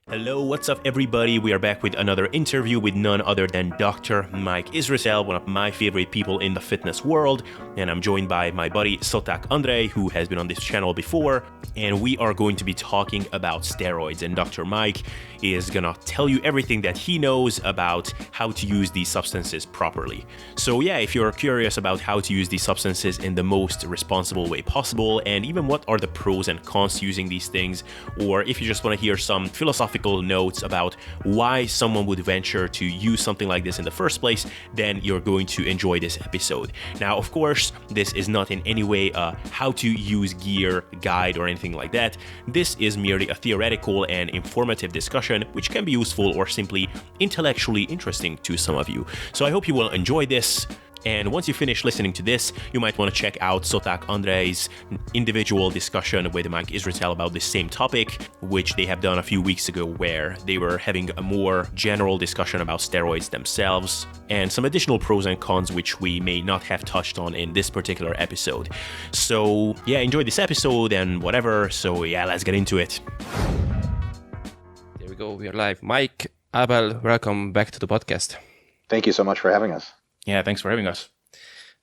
Hello, what's up everybody? We are back with another interview with none other than Dr. Mike Israetel, one of my favorite people in the fitness world, and I'm joined by my buddy Szoták Andrei, who has been on this channel before, and we are going to be talking about steroids, and Dr. Mike is gonna tell you everything that he knows about how to use these substances properly. So yeah, if you're curious about how to use these substances in the most responsible way possible, and even what are the pros and cons to using these things, or if you just want to hear some philosophical notes about why someone would venture to use something like this in the first place, then you're going to enjoy this episode. Now, of course, this is not in any way a how to use gear guide or anything like that. This is merely a theoretical and informative discussion, which can be useful or simply intellectually interesting to some of you. So I hope you will enjoy this. And once you finish listening to this, you might want to check out Szoták Andrei's individual discussion with Mike Israetel about the same topic, which they have done a few weeks ago, where they were having a more general discussion about steroids themselves and some additional pros and cons which we may not have touched on in this particular episode. So yeah, enjoy this episode and whatever. So yeah, let's get into it. There we go. We are live. Mike, Abel, welcome back to the podcast. Thank you so much for having us. Yeah, thanks for having us.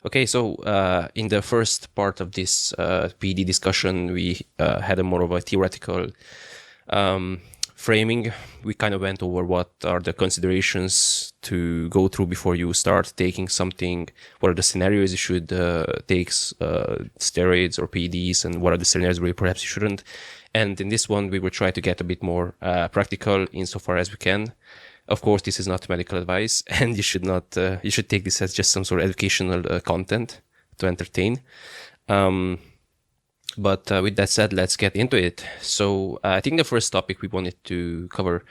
Okay, so in the first part of this PD discussion, we had a more of a theoretical framing. We kind of went over what are the considerations to go through before you start taking something, what are the scenarios you should take steroids or PEDs, and what are the scenarios where perhaps you shouldn't. And in this one, we will try to get a bit more practical insofar as we can. Of course, this is not medical advice, and you should not. You should take this as just some sort of educational content to entertain. But with that said, let's get into it. So I think the first topic we wanted to cover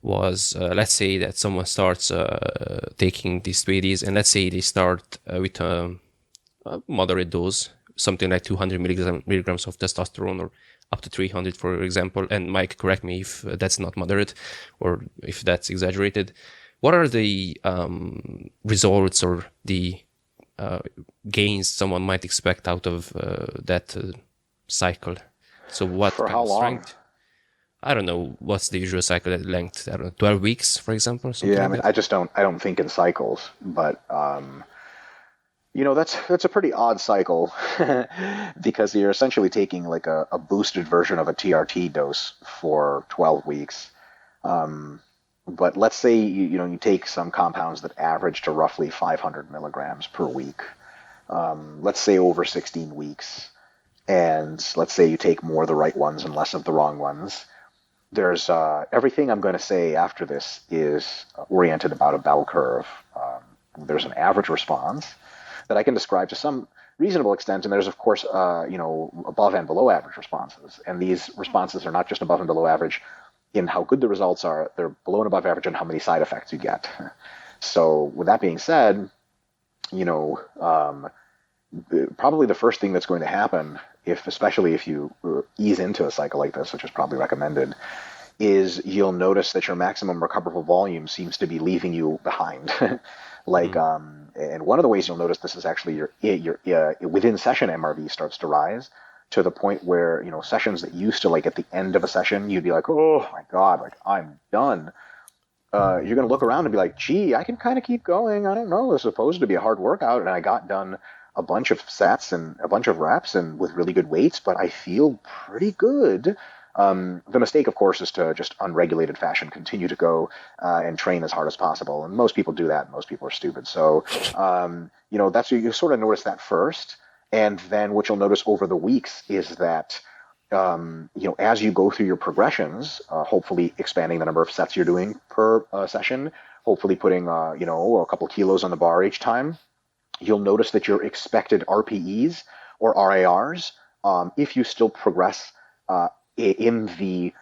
was, let's say that someone starts taking these PEDs, and let's say they start with a moderate dose, something like 200 milligrams of testosterone, or up to 300, for example. And Mike, correct me if that's not moderate or if that's exaggerated. What are the results or the gains someone might expect out of that cycle? So what For kind how of long? strength? I don't know. What's the usual cycle length? I don't know, 12 weeks, for example? Yeah, I like mean, that? I don't think in cycles, but that's a pretty odd cycle because you're essentially taking like a boosted version of a TRT dose for 12 weeks. But let's say you take some compounds that average to roughly 500 milligrams per week. Let's say over 16 weeks, and let's say you take more of the right ones and less of the wrong ones. There's everything I'm going to say after this is oriented about a bell curve. There's an average response that I can describe to some reasonable extent, and there's of course above and below average responses, and these responses are not just above and below average in how good the results are, they're below and above average in how many side effects you get. So with that being said, probably the first thing that's going to happen, especially if you ease into a cycle like this, which is probably recommended, is you'll notice that your maximum recoverable volume seems to be leaving you behind. And one of the ways you'll notice this is actually your within session MRV starts to rise to the point where, sessions that used to, like, at the end of a session, you'd be like, oh my God, like, I'm done. You're going to look around and be like, gee, I can kind of keep going. I don't know. It's supposed to be a hard workout. And I got done a bunch of sets and a bunch of reps and with really good weights, but I feel pretty good. The mistake, of course, is to just unregulated fashion continue to go and train as hard as possible. And most people do that. And most people are stupid. So, that's you sort of notice that first. And then what you'll notice over the weeks is that, as you go through your progressions, hopefully expanding the number of sets you're doing per session, hopefully putting, a couple kilos on the bar each time, you'll notice that your expected RPEs or RARs, if you still progress in the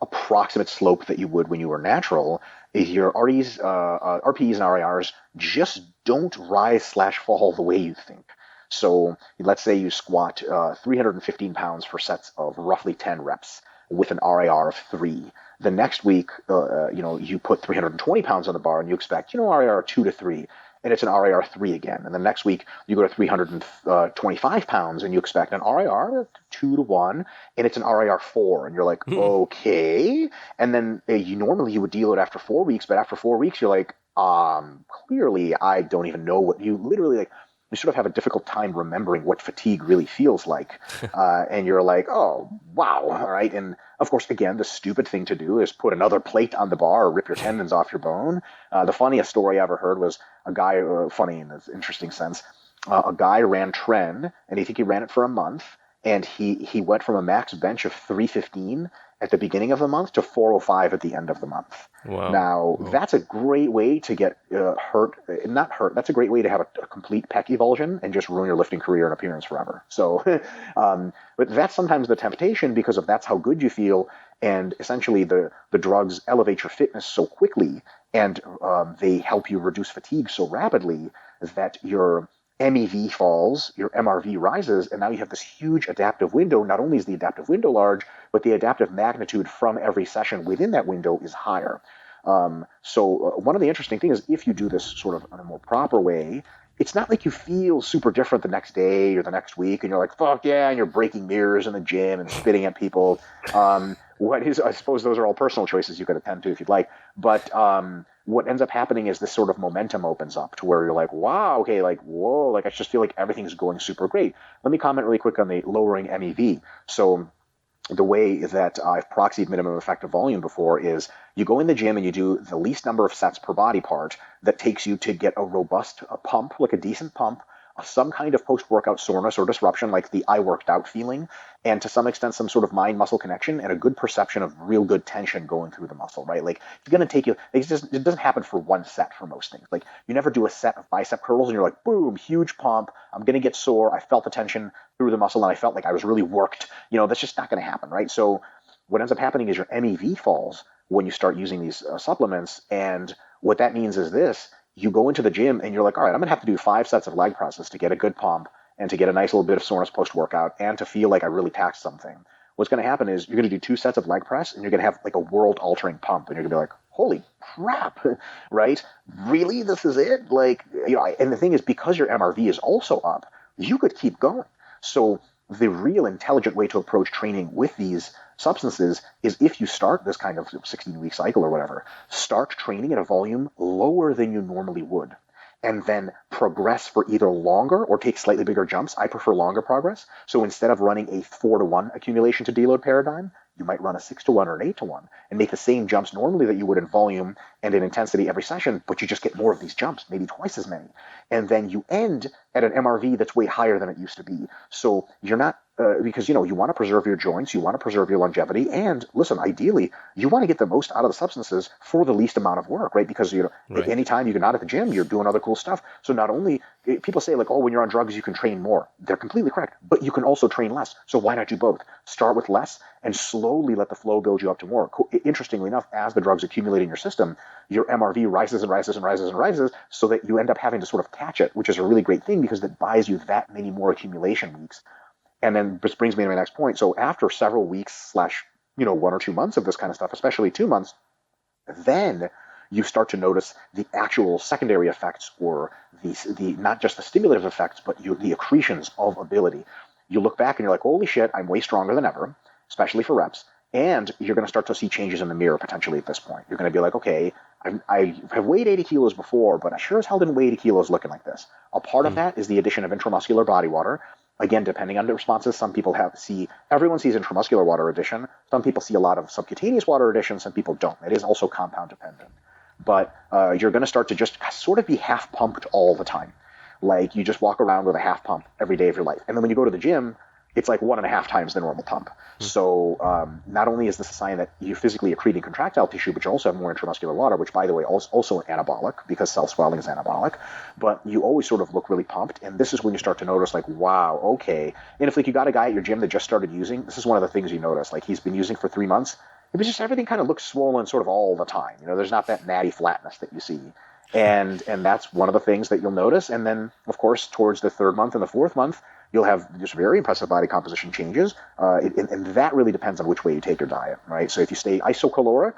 approximate slope that you would when you were natural, your RPEs and RARs just don't rise/fall the way you think. So let's say you squat 315 pounds for sets of roughly 10 reps with an RAR of 3. The next week, you put 320 pounds on the bar and you expect, RAR 2 to 3. and it's an RIR 3 again. And the next week you go to 325 pounds and you expect an RIR 2 to 1, and it's an RIR 4, and you're like, okay. And then normally you would deload after 4 weeks, but after 4 weeks you're like, clearly I don't even know what you literally like. You sort of have a difficult time remembering what fatigue really feels like. And you're like, oh, wow. All right. And of course, again, the stupid thing to do is put another plate on the bar or rip your tendons off your bone. The funniest story I ever heard was a guy, funny in an interesting sense, a guy ran tren, and I think he ran it for a month. And he went from a max bench of 315 at the beginning of the month to 405 at the end of the month. Wow. Now, that's a great way to get not hurt. That's a great way to have a complete pec evulsion and just ruin your lifting career and appearance forever. So, but that's sometimes the temptation because that's how good you feel. And essentially the drugs elevate your fitness so quickly, and they help you reduce fatigue so rapidly that your MEV falls, your MRV rises, and now you have this huge adaptive window. Not only is the adaptive window large, but the adaptive magnitude from every session within that window is higher. So one of the interesting things is if you do this sort of in a more proper way, it's not like you feel super different the next day or the next week, and you're like, fuck yeah, and you're breaking mirrors in the gym and spitting at people. I suppose those are all personal choices you could attend to if you'd like. But what ends up happening is this sort of momentum opens up to where you're like, wow, okay, like, whoa, like I just feel like everything's going super great. Let me comment really quick on the lowering MEV. So the way that I've proxied minimum effective volume before is you go in the gym and you do the least number of sets per body part that takes you to get a robust pump, like a decent pump, some kind of post-workout soreness or disruption, like the I worked out feeling, and to some extent some sort of mind-muscle connection and a good perception of real good tension going through the muscle, right? Like it's going to take you, it doesn't happen for one set for most things. Like you never do a set of bicep curls and you're like, boom, huge pump, I'm going to get sore, I felt the tension through the muscle and I felt like I was really worked. That's just not going to happen, right? So what ends up happening is your MEV falls when you start using these supplements, and what that means is this. You go into the gym and you're like, all right, I'm going to have to do 5 sets of leg presses to get a good pump and to get a nice little bit of soreness post-workout and to feel like I really taxed something. What's going to happen is you're going to do 2 sets of leg press and you're going to have like a world-altering pump, and you're going to be like, holy crap, right? Really? This is it? Like, and the thing is, because your MRV is also up, you could keep going. So the real intelligent way to approach training with these substances is if you start this kind of 16-week cycle or whatever, start training at a volume lower than you normally would, and then progress for either longer or take slightly bigger jumps. I prefer longer progress. So instead of running a 4-to-1 accumulation to deload paradigm, you might run a 6-to-1 or an 8-to-1 and make the same jumps normally that you would in volume and in intensity every session, but you just get more of these jumps, maybe twice as many. And then you end at an MRV that's way higher than it used to be. So you're not, because, you want to preserve your joints, you want to preserve your longevity, and listen, ideally, you want to get the most out of the substances for the least amount of work, right? Because, right. Anytime you're not at the gym, you're doing other cool stuff. So not only, people say like, oh, when you're on drugs, you can train more. They're completely correct, but you can also train less. So why not do both? Start with less and slowly let the flow build you up to more. Interestingly enough, as the drugs accumulate in your system, your MRV rises and rises and rises and rises so that you end up having to sort of catch it, which is a really great thing because that buys you that many more accumulation weeks. And then this brings me to my next point. So after several weeks / 1 or 2 months of this kind of stuff, especially 2 months, then you start to notice the actual secondary effects, or the not just the stimulative effects, but the accretions of ability. You look back and you're like, holy shit, I'm way stronger than ever, especially for reps. And you're going to start to see changes in the mirror potentially at this point. You're going to be like, okay, I have weighed 80 kilos before, but I sure as hell didn't weigh 80 kilos looking like this. A part of that is the addition of intramuscular body water. Again, depending on the responses, some people everyone sees intramuscular water addition. Some people see a lot of subcutaneous water addition. Some people don't. It is also compound dependent. But you're going to start to just sort of be half pumped all the time. Like you just walk around with a half pump every day of your life. And then when you go to the gym, it's like 1.5 times the normal pump. So not only is this a sign that you're physically accreting contractile tissue, but you also have more intramuscular water, which, by the way, also anabolic because cell swelling is anabolic. But you always sort of look really pumped. And this is when you start to notice, like, wow, okay. And if you got a guy at your gym that just started using, this is one of the things you notice. Like he's been using for 3 months. It was just everything kind of looks swollen sort of all the time. There's not that natty flatness that you see. And that's one of the things that you'll notice. And then, of course, towards the 3rd month and the 4th month, you'll have just very impressive body composition changes. And that really depends on which way you take your diet, right? So if you stay isocaloric,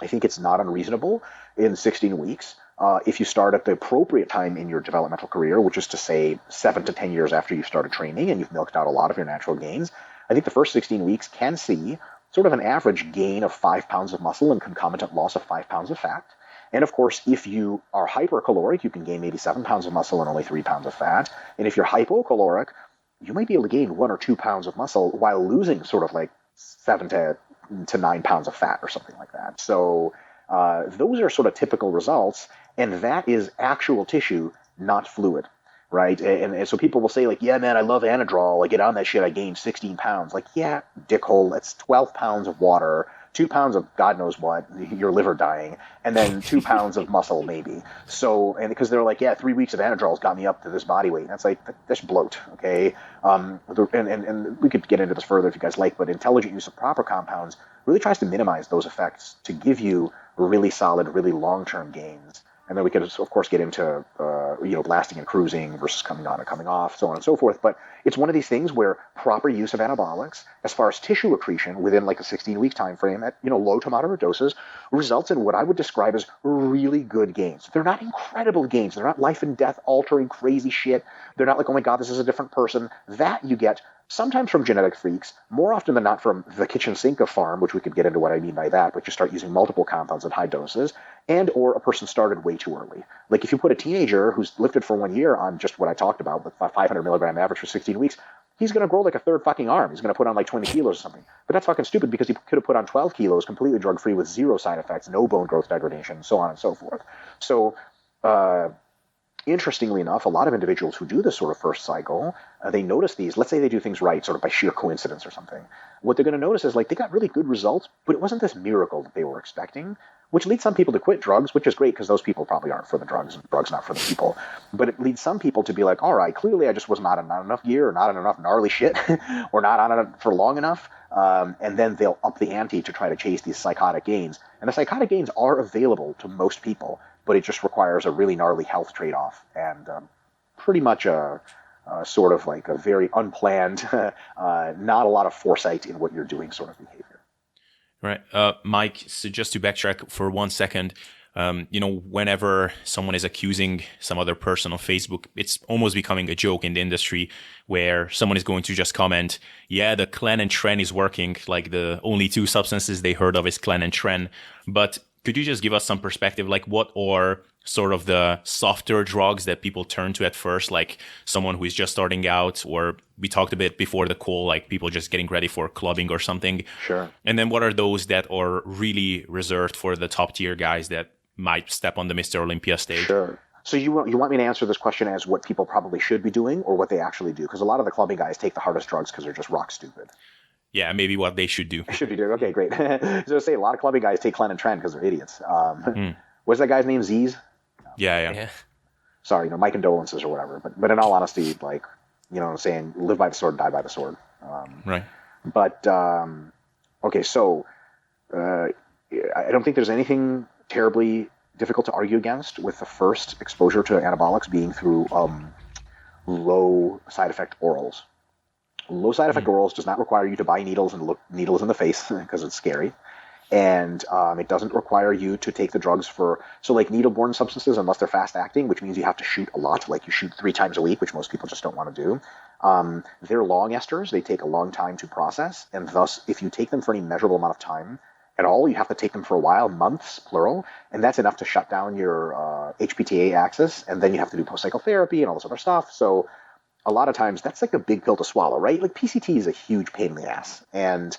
I think it's not unreasonable in 16 weeks If you start at the appropriate time in your developmental career, which is to say 7 to 10 years after you started training and you've milked out a lot of your natural gains, I think the first 16 weeks can see sort of an average gain of 5 pounds of muscle and concomitant loss of 5 pounds of fat. And of course, if you are hypercaloric, you can gain maybe 7 pounds of muscle and only 3 pounds of fat. And if you're hypocaloric, you might be able to gain 1 or 2 pounds of muscle while losing sort of like 7 to 9 pounds of fat or something like that. So those are sort of typical results, and that is actual tissue, not fluid, right? And so people will say like, yeah, man, I love Anadrol. I get on that shit. I gained 16 pounds. Like, yeah, dickhole, that's 12 pounds of water, 2 pounds of God knows what, your liver dying, and then 2 pounds of muscle maybe. So, and because they're like, yeah, 3 weeks of Anadrol's got me up to this body weight. And that's like, that's bloat, okay? And we could get into this further if you guys like, but intelligent use of proper compounds really tries to minimize those effects to give you really solid, really long-term gains. And then we could, of course, get into, blasting and cruising versus coming on and coming off, so on and so forth. But it's one of these things where proper use of anabolics, as far as tissue accretion within like a 16-week time frame at, low to moderate doses, results in what I would describe as really good gains. They're not incredible gains. They're not life and death altering crazy shit. They're not like, oh my God, this is a different person. That you get sometimes from genetic freaks, more often than not from the kitchen sink of farm, which we could get into what I mean by that, but you start using multiple compounds at high doses, and or a person started way too early. Like if you put a teenager who's lifted for 1 year on just what I talked about, with 500 milligram average for 16 weeks, he's going to grow like a third fucking arm. He's going to put on like 20 kilos or something. But that's fucking stupid because he could have put on 12 kilos completely drug-free with 0 side effects, no bone growth degradation, so on and so forth. So, interestingly enough, a lot of individuals who do this sort of first cycle, they notice these, let's say they do things right, sort of by sheer coincidence or something. What they're going to notice is like they got really good results, but it wasn't this miracle that they were expecting, which leads some people to quit drugs, which is great because those people probably aren't for the drugs and drugs not for the people. But it leads some people to be like, all right, clearly I just was not on enough gear or not on enough gnarly shit or not on it for long enough. And then they'll up the ante to try to chase these psychotic gains. And the psychotic gains are available to most people, but it just requires a really gnarly health trade-off and pretty much a sort of like a very unplanned, not a lot of foresight in what you're doing sort of behavior. Right. Mike, so just to backtrack for 1 second, whenever someone is accusing some other person on Facebook, it's almost becoming a joke in the industry where someone is going to just comment, yeah, the Clen and Tren is working, like the only 2 substances they heard of is Clen and Tren. But could you just give us some perspective, like what are sort of the softer drugs that people turn to at first, like someone who is just starting out, or we talked a bit before the call, like people just getting ready for clubbing or something. Sure. And then what are those that are really reserved for the top tier guys that might step on the Mr. Olympia stage? Sure. So you want me to answer this question as what people probably should be doing or what they actually do? Because a lot of the clubbing guys take the hardest drugs because they're just rock stupid. Yeah, maybe what they should do. Should be doing. Okay, great. So say a lot of clubbing guys take Clen and Tren because they're idiots. What's that guy's name? Z's? Yeah. Sorry, my condolences or whatever. But in all honesty, like, I'm saying, live by the sword, die by the sword. Right. But, okay, so I don't think there's anything terribly difficult to argue against with the first exposure to anabolics being through low side effect orals. Low side effect orals does not require you to buy needles and look needles in the face because it's scary. And it doesn't require you to take the drugs so like needle-borne substances, unless they're fast-acting, which means you have to shoot a lot, like you shoot 3 times a week, which most people just don't want to do. They're long esters. They take a long time to process. And thus, if you take them for any measurable amount of time at all, you have to take them for a while, months, plural. And that's enough to shut down your HPTA axis. And then you have to do post-cycle therapy and all this other stuff. So a lot of times that's like a big pill to swallow, right? Like PCT is a huge pain in the ass. And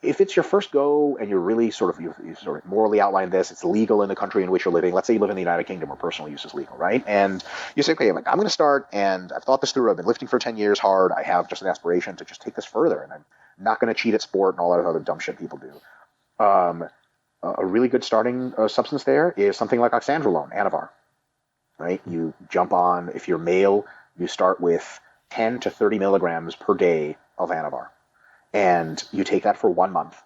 if it's your first go and you're really you sort of morally outline this, it's legal in the country in which you're living. Let's say you live in the United Kingdom where personal use is legal, right? And you say, okay, I'm going to start, and I've thought this through. I've been lifting for 10 years hard. I have just an aspiration to just take this further, and I'm not going to cheat at sport and all that other dumb shit people do. A really good starting substance there is something like oxandrolone, Anavar, right? You jump on, if you're male, you start with 10 to 30 milligrams per day of Anavar. And you take that for 1 month.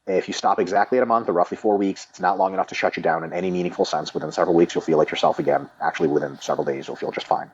If you stop exactly at a month or roughly 4 weeks, it's not long enough to shut you down in any meaningful sense. Within several weeks, you'll feel like yourself again. Actually, within several days, you'll feel just fine.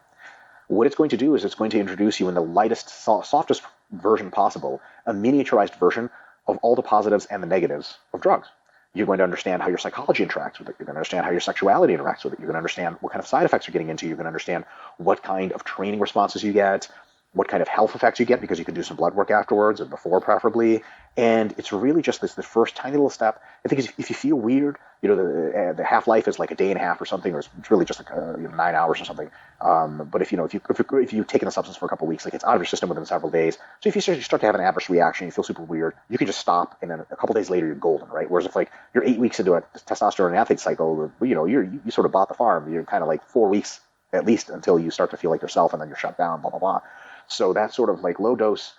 What it's going to do is it's going to introduce you in the lightest, softest version possible, a miniaturized version of all the positives and the negatives of drugs. You're going to understand how your psychology interacts with it. You're going to understand how your sexuality interacts with it. You're going to understand what kind of side effects you're getting into. You're going to understand what kind of training responses you get, what kind of health effects you get, because you can do some blood work afterwards and before preferably. And it's really just this first tiny little step. I think if you feel weird, the half-life is like a day and a half or something, or it's really just like 9 hours or something. But if you've taken the substance for a couple of weeks, like it's out of your system within several days. So if you start to have an adverse reaction, you feel super weird, you can just stop, and then a couple of days later you're golden, right? Whereas if like you're 8 weeks into a testosterone athlete cycle, you sort of bought the farm. You're kind of like 4 weeks at least until you start to feel like yourself, and then you're shut down, blah blah blah. So that sort of like low dose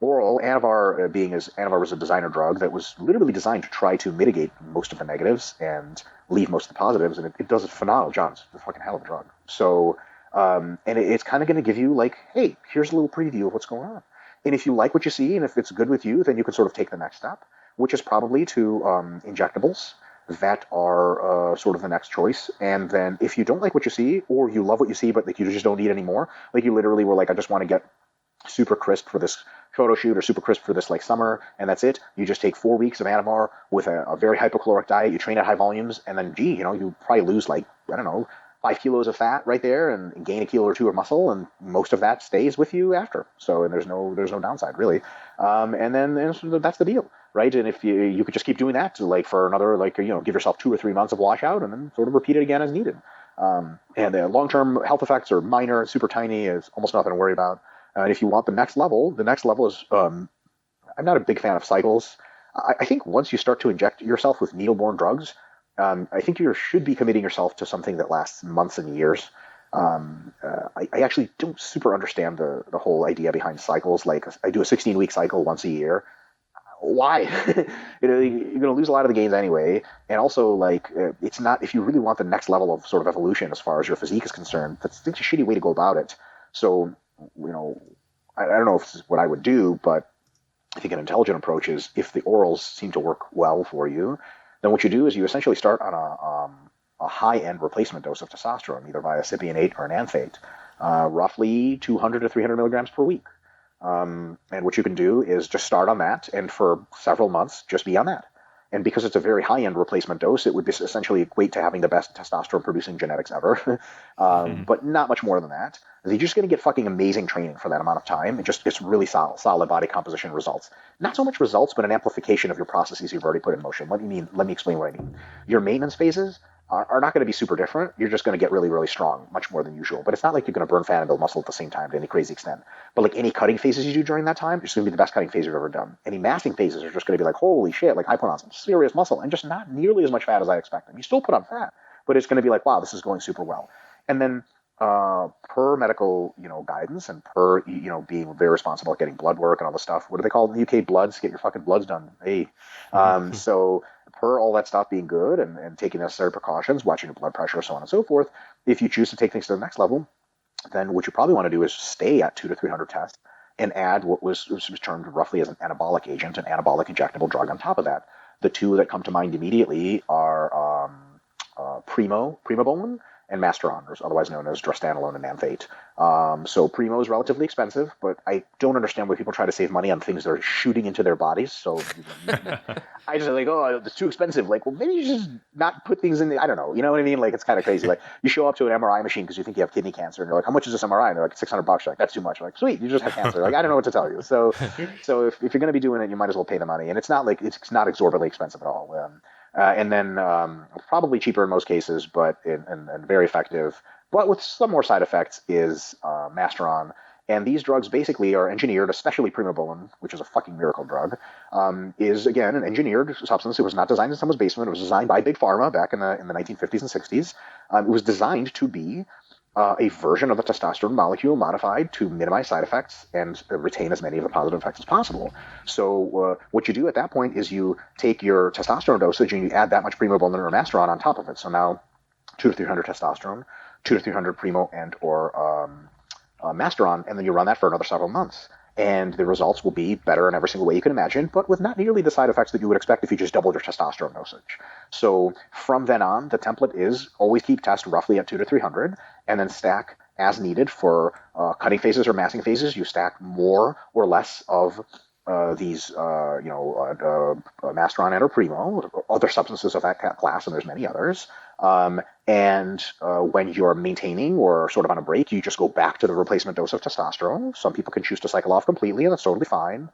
oral Anavar, Anavar was a designer drug that was literally designed to try to mitigate most of the negatives and leave most of the positives, and it does a phenomenal job. It's a fucking hell of a drug. So, and it's kind of going to give you like, hey, here's a little preview of what's going on. And if you like what you see, and if it's good with you, then you can sort of take the next step, which is probably to injectables that are sort of the next choice. And then if you don't like what you see, or you love what you see, but like you just don't need anymore, like you literally were like, I just want to get super crisp for this photo shoot, or super crisp for this like summer, and that's it. You just take 4 weeks of Anavar with a very hypocaloric diet. You train at high volumes, and then you probably lose like, I don't know, 5 kilos of fat right there, and gain a kilo or two of muscle, and most of that stays with you after. So, and there's no downside really. And so that's the deal, right? And if you could just keep doing that like for another give yourself 2 or 3 months of washout, and then sort of repeat it again as needed. And the long-term health effects are minor, super tiny. It's almost nothing to worry about. And if you want the next level is, I'm not a big fan of cycles. I think once you start to inject yourself with needle-borne drugs, I think you should be committing yourself to something that lasts months and years. I actually don't super understand the whole idea behind cycles. Like, I do a 16-week cycle once a year. Why? You're going to lose a lot of the gains anyway. And also, like, it's not, if you really want the next level of sort of evolution as far as your physique is concerned, that's a shitty way to go about it. So, I don't know if this is what I would do, but I think an intelligent approach is, if the orals seem to work well for you, then what you do is you essentially start on a high-end replacement dose of testosterone, either via cypionate or an anthate, roughly 200 to 300 milligrams per week. And what you can do is just start on that, and for several months, just be on that. And because it's a very high-end replacement dose, it would essentially equate to having the best testosterone-producing genetics ever, but not much more than that. You're just going to get fucking amazing training for that amount of time. It just gets really solid body composition results. Not so much results, but an amplification of your processes you've already put in motion. Let me explain what I mean. Your maintenance phases are not going to be super different. You're just going to get really, really strong, much more than usual. But it's not like you're going to burn fat and build muscle at the same time to any crazy extent. But like any cutting phases you do during that time, it's going to be the best cutting phase you've ever done. Any massing phases are just going to be like, holy shit, like I put on some serious muscle and just not nearly as much fat as I expected. You still put on fat, but it's going to be like, wow, this is going super well. And then per medical, guidance, and per, being very responsible at getting blood work and all the stuff. What do they call it in the UK? Bloods. Get your fucking bloods done. Hey. So per all that stuff being good, and taking necessary precautions, watching your blood pressure, so on and so forth, if you choose to take things to the next level, then what you probably want to do is stay at 200 to 300 tests and add what was termed roughly as an anabolic agent, an anabolic injectable drug on top of that. The two that come to mind immediately are primobolan and Masteron, or otherwise known as drostanolone and anthate. So Primo is relatively expensive, but I don't understand why people try to save money on things that are shooting into their bodies. So I just like, oh, it's too expensive. Like, well, maybe you just not put things in I don't know. You know what I mean? Like, it's kind of crazy. Like, you show up to an MRI machine because you think you have kidney cancer, and you're like, how much is this MRI? And they're like, $600. You're like, that's too much. You're like, sweet, you just have cancer. Like, I don't know what to tell you. So if you're going to be doing it, you might as well pay the money. And it's not exorbitantly expensive at all. And then probably cheaper in most cases, but and very effective, but with some more side effects, is Masteron. And these drugs basically are engineered, especially primobolan, which is a fucking miracle drug, is, again, an engineered substance. It was not designed in someone's basement. It was designed by Big Pharma back in the 1950s and 60s. It was designed to be a version of the testosterone molecule modified to minimize side effects and retain as many of the positive effects as possible. So what you do at that point is you take your testosterone dosage and you add that much primobolan or Masteron on top of it. So now 200 to 300 testosterone, 200 to 300 primo and or Masteron, and then you run that for another several months. And the results will be better in every single way you can imagine, but with not nearly the side effects that you would expect if you just doubled your testosterone dosage. So from then on, the template is always keep test roughly at 200 to 300, and then stack as needed for cutting phases or massing phases. You stack more or less of these, Masteron and or Primo, other substances of that class, and there's many others. And when you're maintaining or sort of on a break, you just go back to the replacement dose of testosterone. Some people can choose to cycle off completely, and that's totally fine.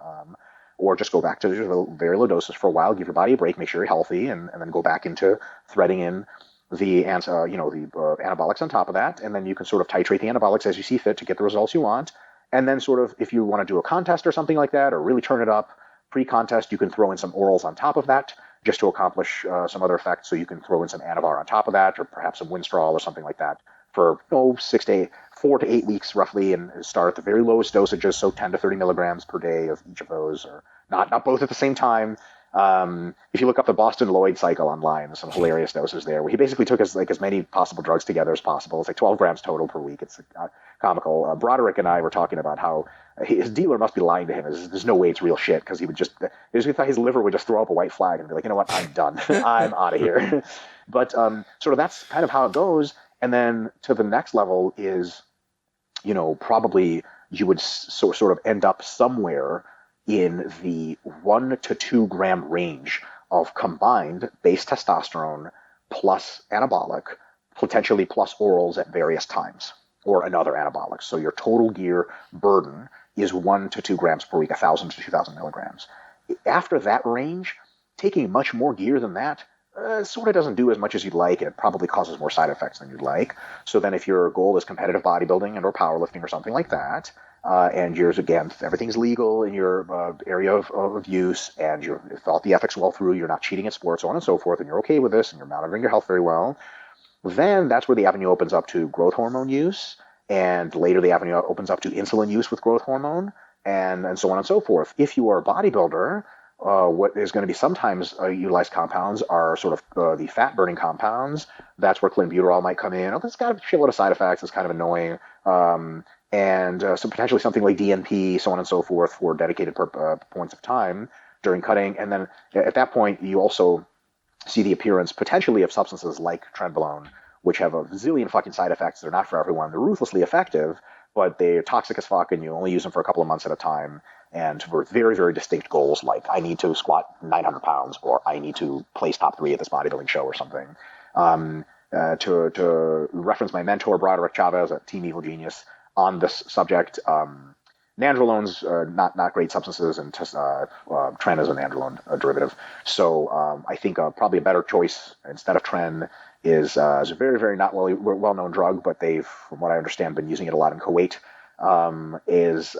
Or just go back to very low doses for a while, give your body a break, make sure you're healthy, and then go back into threading in the anabolics on top of that, and then you can sort of titrate the anabolics as you see fit to get the results you want. And then sort of if you want to do a contest or something like that, or really turn it up pre-contest, you can throw in some orals on top of that just to accomplish some other effects. So you can throw in some Anavar on top of that, or perhaps some Winstrol or something like that for 4 to 8 weeks roughly, and start at the very lowest dosages, so 10 to 30 milligrams per day of each of those, or not both at the same time. If you look up the Boston Lloyd cycle online, there's some hilarious doses there where he basically took as many possible drugs together as possible. It's like 12 grams total per week. It's comical. Broderick and I were talking about how his dealer must be lying to him. There's no way it's real shit, because he thought his liver would just throw up a white flag and be like, you know what, I'm done. I'm out of here. But sort of that's kind of how it goes. And then to the next level is, probably you would sort of end up somewhere in the 1 to 2 gram range of combined base testosterone plus anabolic, potentially plus orals at various times, or another anabolic. So your total gear burden is 1 to 2 grams per week, 1,000 to 2,000 milligrams. After that range, taking much more gear than that sort of doesn't do as much as you'd like, and it probably causes more side effects than you'd like. So then if your goal is competitive bodybuilding and or powerlifting or something like that, and everything's legal in your area of use, and you've thought the ethics well through, you're not cheating at sports, so on and so forth, and you're okay with this, and you're monitoring your health very well, then that's where the avenue opens up to growth hormone use, and later the avenue opens up to insulin use with growth hormone, and so on and so forth. If you are a bodybuilder, what is going to be sometimes utilized compounds are sort of the fat-burning compounds. That's where clenbuterol might come in. It's got a shitload of side effects. It's kind of annoying. And so potentially something like DNP, so on and so forth, for dedicated points of time during cutting. And then at that point, you also see the appearance potentially of substances like trenbolone, which have a zillion fucking side effects. They're not for everyone. They're ruthlessly effective, but they're toxic as fuck, and you only use them for a couple of months at a time. And for very, very distinct goals, like I need to squat 900 pounds, or I need to place top 3 at this bodybuilding show or something. To reference my mentor, Broderick Chavez at Team Evil Genius, on this subject, nandrolone's not great substances, and tren is a nandrolone derivative. So I think probably a better choice instead of tren is a very, very not well-known drug, but they've, from what I understand, been using it a lot in Kuwait. Is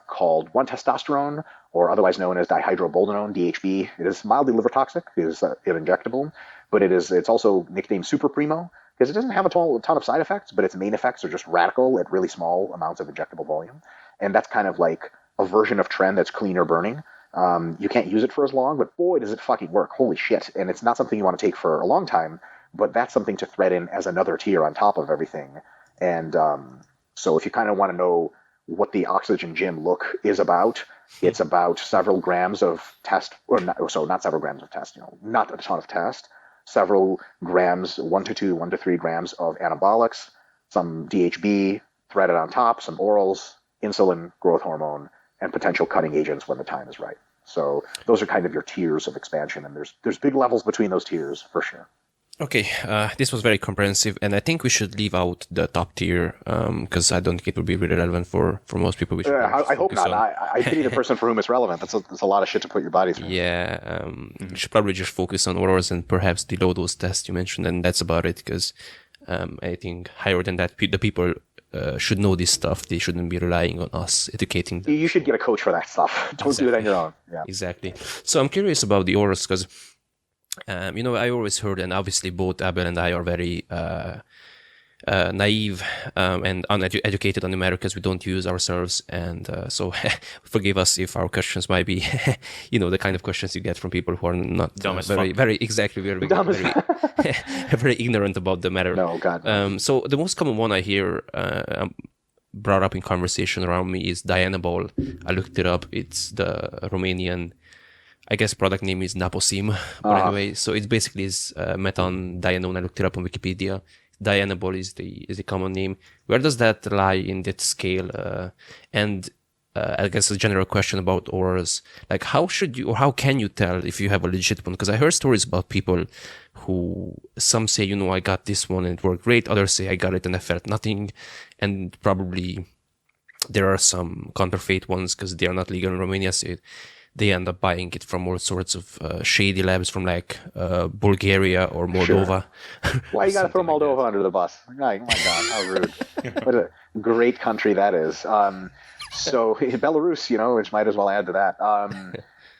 called 1-testosterone, or otherwise known as dihydroboldenone, DHB. It is mildly liver toxic. It is injectable, but it's also nicknamed Super Primo because it doesn't have a ton of side effects, but its main effects are just radical at really small amounts of injectable volume. And that's kind of like a version of tren that's cleaner burning. You can't use it for as long, but boy, does it fucking work. Holy shit. And it's not something you want to take for a long time, but that's something to thread in as another tier on top of everything. And so if you kind of want to know what the Oxygen Gym look is about, it's about several grams of test, not several grams of test, not a ton of test, several grams, 1 to 3 grams of anabolics, some DHB threaded on top, some orals, insulin, growth hormone, and potential cutting agents when the time is right. So those are kind of your tiers of expansion, and there's big levels between those tiers for sure. Okay, this was very comprehensive, and I think we should leave out the top tier because I don't think it would be really relevant for most people. I hope not. I pity the person for whom it's relevant. That's a lot of shit to put your body through. Yeah, you should probably just focus on orals and perhaps the low dose test you mentioned, and that's about it. Because I think higher than that, the people should know this stuff. They shouldn't be relying on us educating them. You should get a coach for that stuff. Don't do it on your own. Yeah, exactly. So I'm curious about the orals because. I always heard, and obviously both Abel and I are very naive and uneducated on the matter because we don't use ourselves, and so forgive us if our questions might be, the kind of questions you get from people who are not very ignorant about the matter. No, God. So the most common one I hear brought up in conversation around me is Dianabol. I looked it up. It's the Romanian. I guess product name is Naposim, but anyway, so it basically is methandianone. I looked it up on Wikipedia. Dianabol is the common name. Where does that lie in that scale? And I guess a general question about orals. Like, how should you or how can you tell if you have a legit one? Because I heard stories about people who some say, I got this one and it worked great. Others say I got it and I felt nothing. And probably there are some counterfeit ones because they are not legal in Romania. So they end up buying it from all sorts of shady labs from like Bulgaria or Moldova. Sure. Why you got to throw Moldova under the bus? Oh my God, how rude. What a great country that is. So Belarus, which might as well add to that.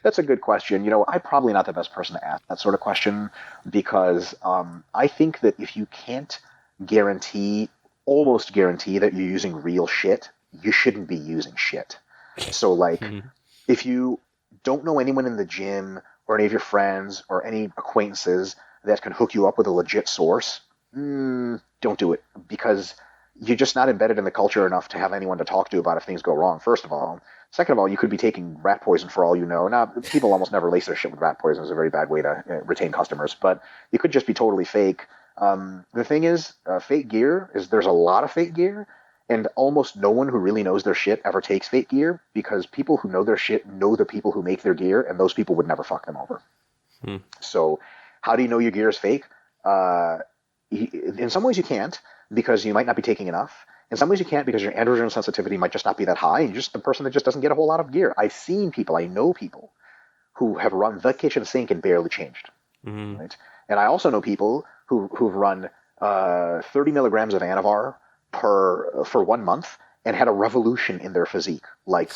That's a good question. I'm probably not the best person to ask that sort of question because I think that if you can't almost guarantee that you're using real shit, you shouldn't be using shit. So like, if you don't know anyone in the gym or any of your friends or any acquaintances that can hook you up with a legit source, don't do it because you're just not embedded in the culture enough to have anyone to talk to about if things go wrong, first of all. Second of all, you could be taking rat poison for all you know. Now, people almost never lace their shit with rat poison. It's a very bad way to retain customers, but you could just be totally fake. The thing is, fake gear there's a lot of fake gear, and almost no one who really knows their shit ever takes fake gear because people who know their shit know the people who make their gear, and those people would never fuck them over. So how do you know your gear is fake? In some ways you can't because you might not be taking enough. In some ways you can't because your androgen sensitivity might just not be that high, and you're just the person that just doesn't get a whole lot of gear. I know people who have run the kitchen sink and barely changed. Right? And I also know people who've run 30 milligrams of Anavar for 1 month and had a revolution in their physique, like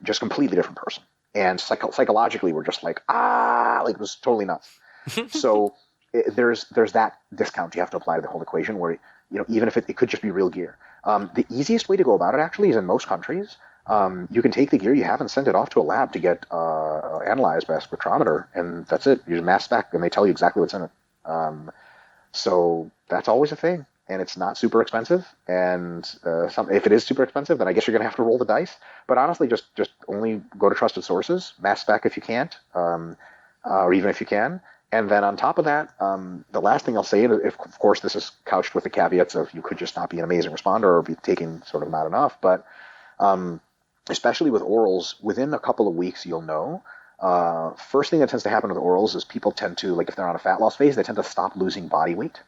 just completely different person. And psychologically, we're just like it was totally nuts. So there's that discount you have to apply to the whole equation where, even if it could just be real gear. The easiest way to go about it actually is in most countries, you can take the gear you have and send it off to a lab to get analyzed by a spectrometer, and that's it. You just mass spec and they tell you exactly what's in it. So that's always a thing, and it's not super expensive. And if it is super expensive, then I guess you're going to have to roll the dice. But honestly, just only go to trusted sources, mass spec if you can't, or even if you can. And then on top of that, the last thing I'll say, of course, this is couched with the caveats of you could just not be an amazing responder or be taking sort of not enough. But especially with orals, within a couple of weeks, you'll know. First thing that tends to happen with orals is people tend to, like if they're on a fat loss phase, they tend to stop losing body weight.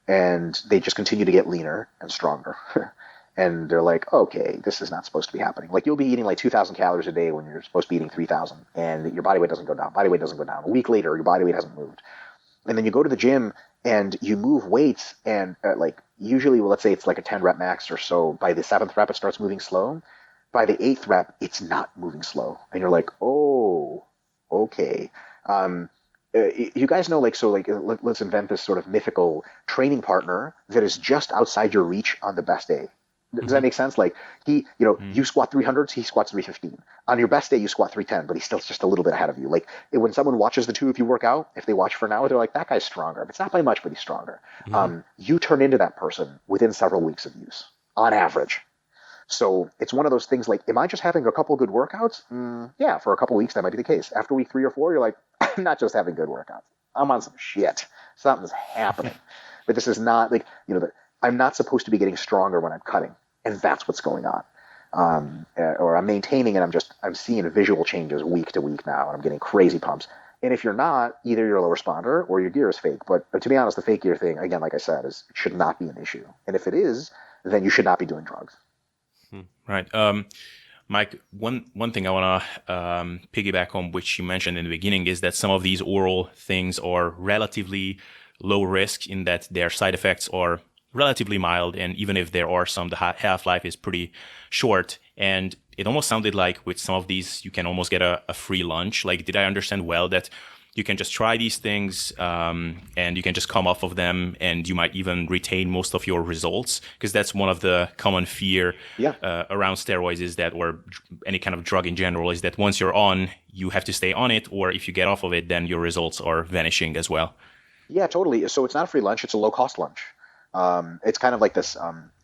And they just continue to get leaner and stronger. And they're like, okay, this is not supposed to be happening. Like you'll be eating like 2,000 calories a day when you're supposed to be eating 3,000, and your body weight doesn't go down. Body weight doesn't go down. A week later, your body weight hasn't moved. And then you go to the gym and you move weights, and usually, let's say it's like a 10 rep max or so. By the 7th rep, it starts moving slow. By the 8th rep, it's not moving slow. And you're like, oh, okay. You guys know, let's invent this sort of mythical training partner that is just outside your reach on the best day. Does that make sense? Like you squat 300s, he squats 315. On your best day, you squat 310, but he's still just a little bit ahead of you. Like when someone watches the two of you work out, if they watch for an hour, they're like, that guy's stronger. It's not by much, but he's stronger. You turn into that person within several weeks of use, on average. So it's one of those things like, am I just having a couple good workouts? Yeah, for a couple weeks, that might be the case. After week 3 or 4, you're like, I'm not just having good workouts. I'm on some shit. Something's happening. But this is not I'm not supposed to be getting stronger when I'm cutting. And that's what's going on. Or I'm maintaining and I'm seeing visual changes week to week now, and I'm getting crazy pumps. And if you're not, either you're a low responder or your gear is fake. But to be honest, the fake gear thing, again, like I said, it should not be an issue. And if it is, then you should not be doing drugs. Right. Mike, one thing I want to piggyback on, which you mentioned in the beginning, is that some of these oral things are relatively low risk in that their side effects are relatively mild, and even if there are some, the half-life is pretty short. And it almost sounded like with some of these, you can almost get a free lunch. Like, did I understand well that you can just try these things and you can just come off of them, and you might even retain most of your results? Because that's one of the common fear around steroids is that, or any kind of drug in general, is that once you're on, you have to stay on it, or if you get off of it, then your results are vanishing as well. Yeah, totally. So it's not a free lunch, it's a low-cost lunch. It's kind of like this,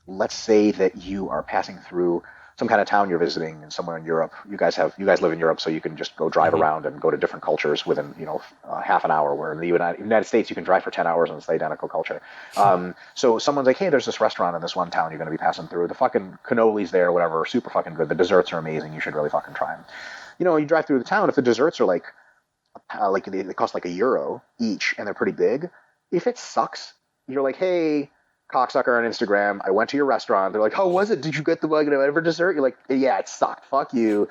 let's say that you are passing through some kind of town you're visiting and somewhere in Europe. You guys live in Europe, so you can just go drive around and go to different cultures within half an hour. Where in the United States, you can drive for 10 hours and it's the identical culture. So someone's like, hey, there's this restaurant in this one town you're going to be passing through. The fucking cannolis there, whatever, are super fucking good. The desserts are amazing. You should really fucking try them. You drive through the town. If the desserts are like they cost like €1 each and they're pretty big, if it sucks, you're like, hey, cocksucker on Instagram, I went to your restaurant. They're like, how was it? Did you get the whatever dessert? You're like, yeah, it sucked. Fuck you.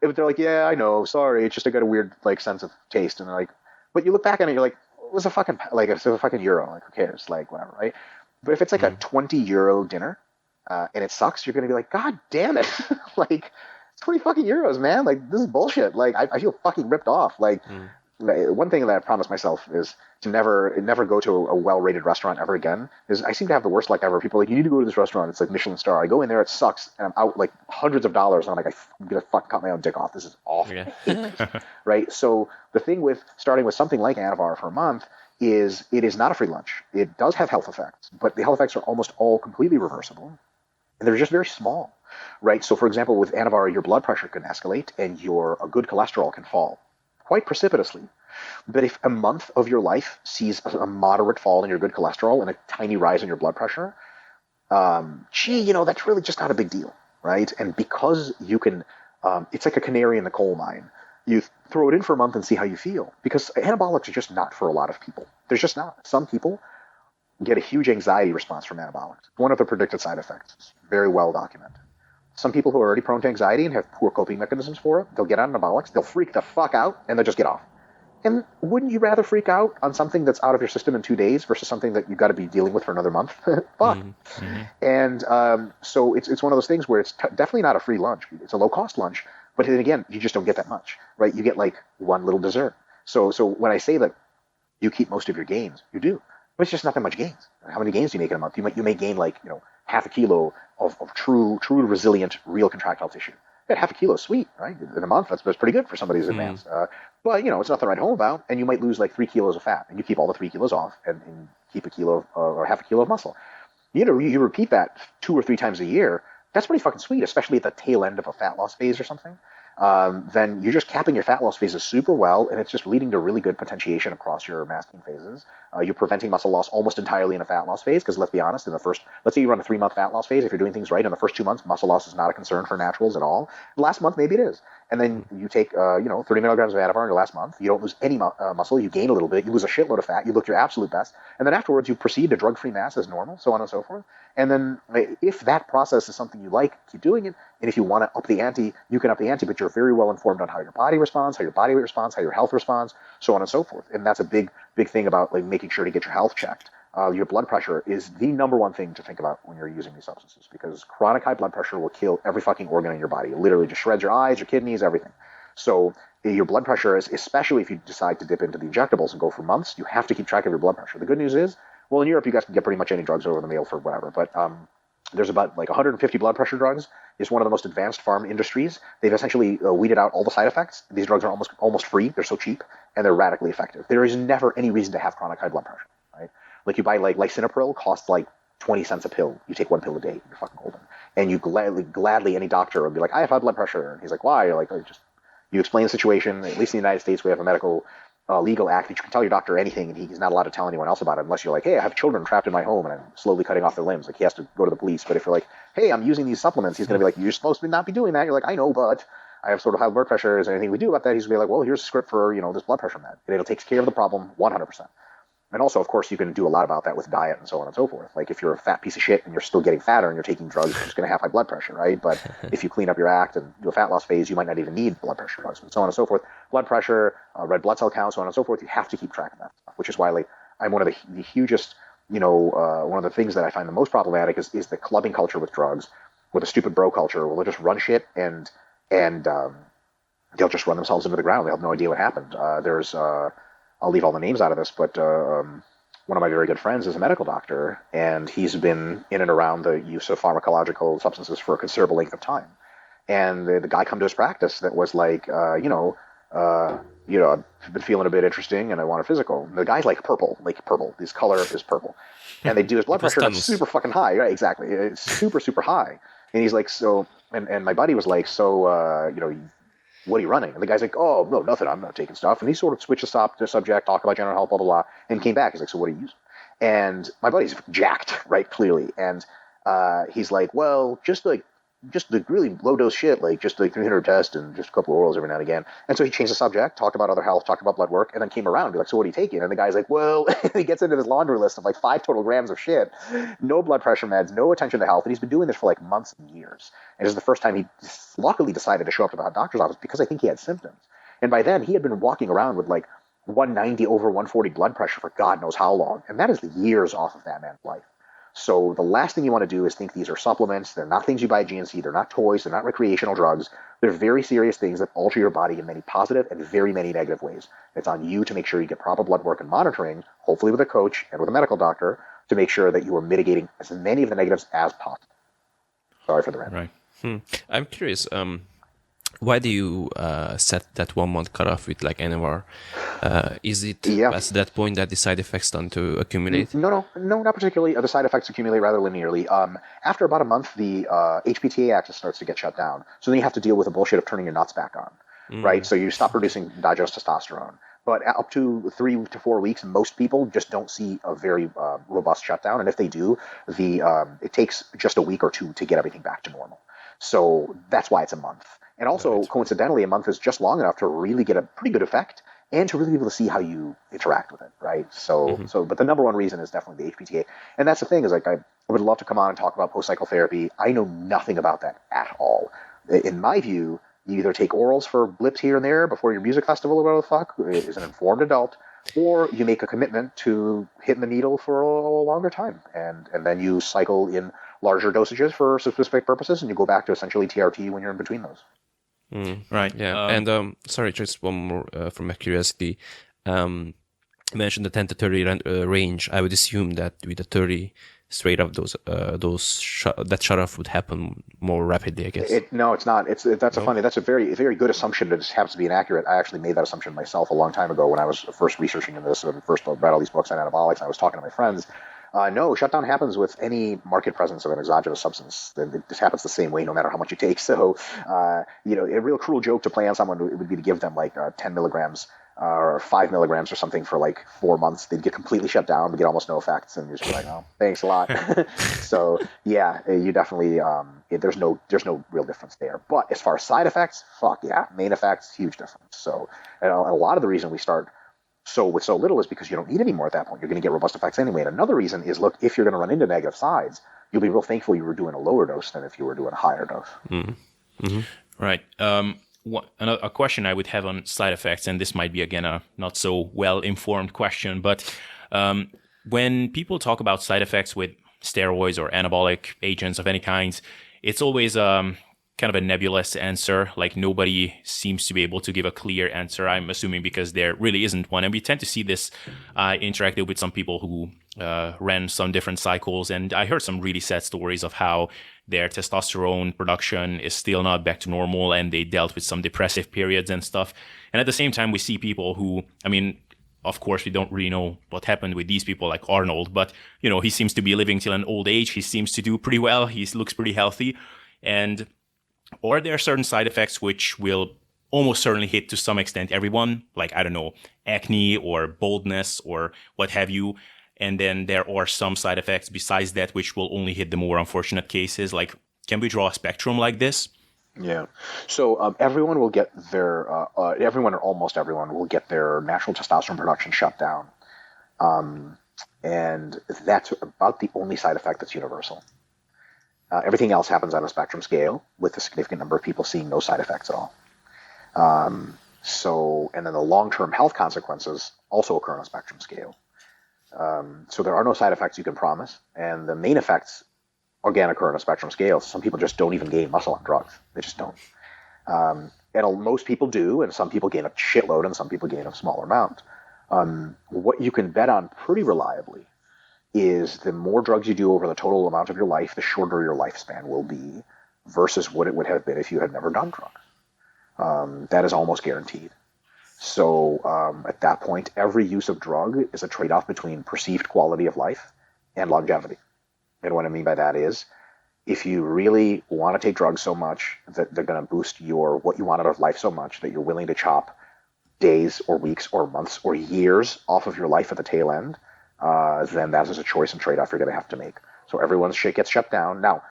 If they're like, yeah, I know, sorry, it's just I got a weird like sense of taste. And they're like, but you look back on it, you're like, it was a fucking €1. Like, who cares? Like, whatever, right? But if it's like a €20 dinner and it sucks, you're gonna be like, God damn it, like. 20 fucking euros, man. Like, this is bullshit. Like, I feel fucking ripped off. Like, one thing that I promised myself is to never go to a well-rated restaurant ever again. Is I seem to have the worst luck ever. People are like, you need to go to this restaurant. It's like Michelin star. I go in there, it sucks, and I'm out like hundreds of dollars. And I'm like, I'm gonna fucking cut my own dick off. This is awful. Yeah. Right? So the thing with starting with something like Anavar for a month is it is not a free lunch. It does have health effects, but the health effects are almost all completely reversible. And they're just very small, right? So, for example, with Anavar, your blood pressure can escalate and your good cholesterol can fall quite precipitously. But if a month of your life sees a moderate fall in your good cholesterol and a tiny rise in your blood pressure, that's really just not a big deal, right? And because you can, it's like a canary in the coal mine. You throw it in for a month and see how you feel. Because anabolics are just not for a lot of people. There's just not. Some people get a huge anxiety response from anabolics. One of the predicted side effects. It's very well documented. Some people who are already prone to anxiety and have poor coping mechanisms for it, they'll get on anabolics, they'll freak the fuck out, and they'll just get off. And wouldn't you rather freak out on something that's out of your system in 2 days versus something that you've got to be dealing with for another month? Fuck. And so it's one of those things where it's definitely not a free lunch. It's a low-cost lunch, but then again, you just don't get that much, right? You get like one little dessert. So when I say that you keep most of your gains, you do. But it's just not that much gains. How many gains do you make in a month? You may gain like half a kilo of true resilient real contractile tissue. Yeah, half a kilo is sweet, right? In a month, that's pretty good for somebody who's advanced. But it's nothing to write home about. And you might lose like 3 kilos of fat, and you keep all the 3 kilos off, and keep a kilo or half a kilo of muscle. You repeat that 2 or 3 times a year. That's pretty fucking sweet, especially at the tail end of a fat loss phase or something. Then you're just capping your fat loss phases super well, and it's just leading to really good potentiation across your masking phases. You're preventing muscle loss almost entirely in a fat loss phase, because let's be honest, let's say you run a 3-month fat loss phase, if you're doing things right, in the first 2 months, muscle loss is not a concern for naturals at all. The last month, maybe it is. And then you take, 30 milligrams of Anavar in your last month, you don't lose any muscle, you gain a little bit, you lose a shitload of fat, you look your absolute best, and then afterwards you proceed to drug-free mass as normal, so on and so forth. And then if that process is something you like, keep doing it. And if you want to up the ante, you can up the ante, but you're very well informed on how your body responds, how your body weight responds, how your health responds, so on and so forth. And that's a big thing about like making sure to get your health checked. Your blood pressure is the number one thing to think about when you're using these substances, because chronic high blood pressure will kill every fucking organ in your body. It literally just shreds your eyes, your kidneys, everything. So your blood pressure is, especially if you decide to dip into the injectables and go for months, you have to keep track of your blood pressure. The good news is, well, in Europe, you guys can get pretty much any drugs over the mail for whatever, but there's about like 150 blood pressure drugs. It's one of the most advanced pharma industries. They've essentially weeded out all the side effects. These drugs are almost free. They're so cheap, and they're radically effective. There is never any reason to have chronic high blood pressure, right? Like you buy like lisinopril, costs like 20 cents a pill. You take 1 pill a day, you're fucking golden. And you gladly any doctor would be like, I have high blood pressure. And he's like, why? You're like, you explain the situation. At least in the United States, we have a medical legal act that you can tell your doctor anything, and he's not allowed to tell anyone else about it unless you're like, hey, I have children trapped in my home and I'm slowly cutting off their limbs. Like he has to go to the police. But if you're like, hey, I'm using these supplements, he's going to be like, you're supposed to not be doing that. You're like, I know, but I have sort of high blood pressure. Is there anything we do about that? He's going to be like, well, here's a script for this blood pressure med. And it'll take care of the problem 100%. And also, of course, you can do a lot about that with diet and so on and so forth. Like if you're a fat piece of shit and you're still getting fatter and you're taking drugs, you're just going to have high blood pressure, right? But if you clean up your act and do a fat loss phase, you might not even need blood pressure drugs and so on and so forth. Blood pressure, red blood cell count, so on and so forth. You have to keep track of that stuff, which is why like I'm one of the hugest, one of the things that I find the most problematic is the clubbing culture with drugs, with a stupid bro culture where they'll just run shit and they'll just run themselves into the ground. They have no idea what happened. I'll leave all the names out of this, but one of my very good friends is a medical doctor, and he's been in and around the use of pharmacological substances for a considerable length of time. And the guy come to his practice that was like, I've been feeling a bit interesting, and I want a physical. And the guy's like purple. His color is purple. And they do his blood pressure, and it's super fucking high. Right, exactly. It's super, super high. And he's like, so And my buddy was like, so, what are you running? And the guy's like, oh, no, nothing. I'm not taking stuff. And he sort of switched the subject, talked about general health, blah, blah, blah, and came back. He's like, so what are you using? And my buddy's jacked, right, clearly. And he's like, well, just the really low dose shit, like just like 300 test and just a couple of orals every now and again. And so he changed the subject, talked about other health, talked about blood work, and then came around and be like, so what are you taking? And the guy's like, well, he gets into this laundry list of like 5 total grams of shit, no blood pressure meds, no attention to health. And he's been doing this for like months and years. And this is the first time he luckily decided to show up to the doctor's office because I think he had symptoms. And by then he had been walking around with like 190 over 140 blood pressure for God knows how long. And that is years off of that man's life. So the last thing you want to do is think these are supplements. They're not things you buy at GNC. They're not toys. They're not recreational drugs. They're very serious things that alter your body in many positive and very many negative ways. It's on you to make sure you get proper blood work and monitoring, hopefully with a coach and with a medical doctor, to make sure that you are mitigating as many of the negatives as possible. Sorry for the rant. Right. I'm curious. Why do you set that 1 month cutoff with like NMR? Is it at that point that the side effects start to accumulate? No, not particularly. The side effects accumulate rather linearly. After about a month, the HPTA axis starts to get shut down. So then you have to deal with the bullshit of turning your nuts back on, right? So you stop producing endogenous testosterone. But up to 3 to 4 weeks, most people just don't see a very robust shutdown. And if they do, it takes just a week or two to get everything back to normal. So that's why it's a month. And also, coincidentally, a month is just long enough to really get a pretty good effect and to really be able to see how you interact with it, right? So, but the number one reason is definitely the HPTA. And that's the thing is, like, I would love to come on and talk about post-cycle therapy. I know nothing about that at all. In my view, you either take orals for blips here and there before your music festival or whatever the fuck, as an informed adult, or you make a commitment to hitting the needle for a longer time. And then you cycle in larger dosages for specific purposes, and you go back to essentially TRT when you're in between those. Right. Yeah. And sorry, just one more from my curiosity. You mentioned the 10 to 30 range. I would assume that with the 30 straight up, that shut off would happen more rapidly, I guess. No, it's not. That's a very, very good assumption. It just happens to be inaccurate. I actually made that assumption myself a long time ago when I was first researching in this and first read all these books on anabolics. And I was talking to my friends. No, shutdown happens with any market presence of an exogenous substance. It just happens the same way no matter how much you take. So, a real cruel joke to play on someone would be to give them like 10 milligrams or 5 milligrams or something for like 4 months. They'd get completely shut down, but get almost no effects. And you're just like, oh, thanks a lot. So, yeah, you definitely, there's no real difference there. But as far as side effects, fuck yeah, main effects, huge difference. So, and a lot of the reason we start with so little is because you don't need any more at that point. You're going to get robust effects anyway. And another reason is, look, if you're going to run into negative sides, you'll be real thankful you were doing a lower dose than if you were doing a higher dose. Right. A question I would have on side effects, and this might be, again, a not so well-informed question, but when people talk about side effects with steroids or anabolic agents of any kinds, it's always kind of a nebulous answer. Like nobody seems to be able to give a clear answer, I'm assuming, because there really isn't one. And we tend to see this interacted with some people who ran some different cycles. And I heard some really sad stories of how their testosterone production is still not back to normal and they dealt with some depressive periods and stuff. And at the same time, we see people who, I mean, of course, we don't really know what happened with these people like Arnold, but, he seems to be living till an old age. He seems to do pretty well. He looks pretty healthy. And or there are certain side effects which will almost certainly hit to some extent everyone, like, I don't know, acne or baldness or what have you. And then there are some side effects besides that which will only hit the more unfortunate cases. Like, can we draw a spectrum like this? Yeah. So everyone will get everyone or almost everyone will get their natural testosterone production shut down. And that's about the only side effect that's universal. Everything else happens on a spectrum scale with a significant number of people seeing no side effects at all. And then the long-term health consequences also occur on a spectrum scale. So there are no side effects you can promise. And the main effects, again, occur on a spectrum scale. Some people just don't even gain muscle on drugs. They just don't. And most people do, and some people gain a shitload, and some people gain a smaller amount. What you can bet on pretty reliably is the more drugs you do over the total amount of your life, the shorter your lifespan will be versus what it would have been if you had never done drugs. That is almost guaranteed. So at that point, every use of drug is a trade-off between perceived quality of life and longevity. And what I mean by that is if you really want to take drugs so much that they're going to boost what you want out of life so much that you're willing to chop days or weeks or months or years off of your life at the tail end, then that is a choice and trade-off you're going to have to make. So everyone's shit gets shut down. Now,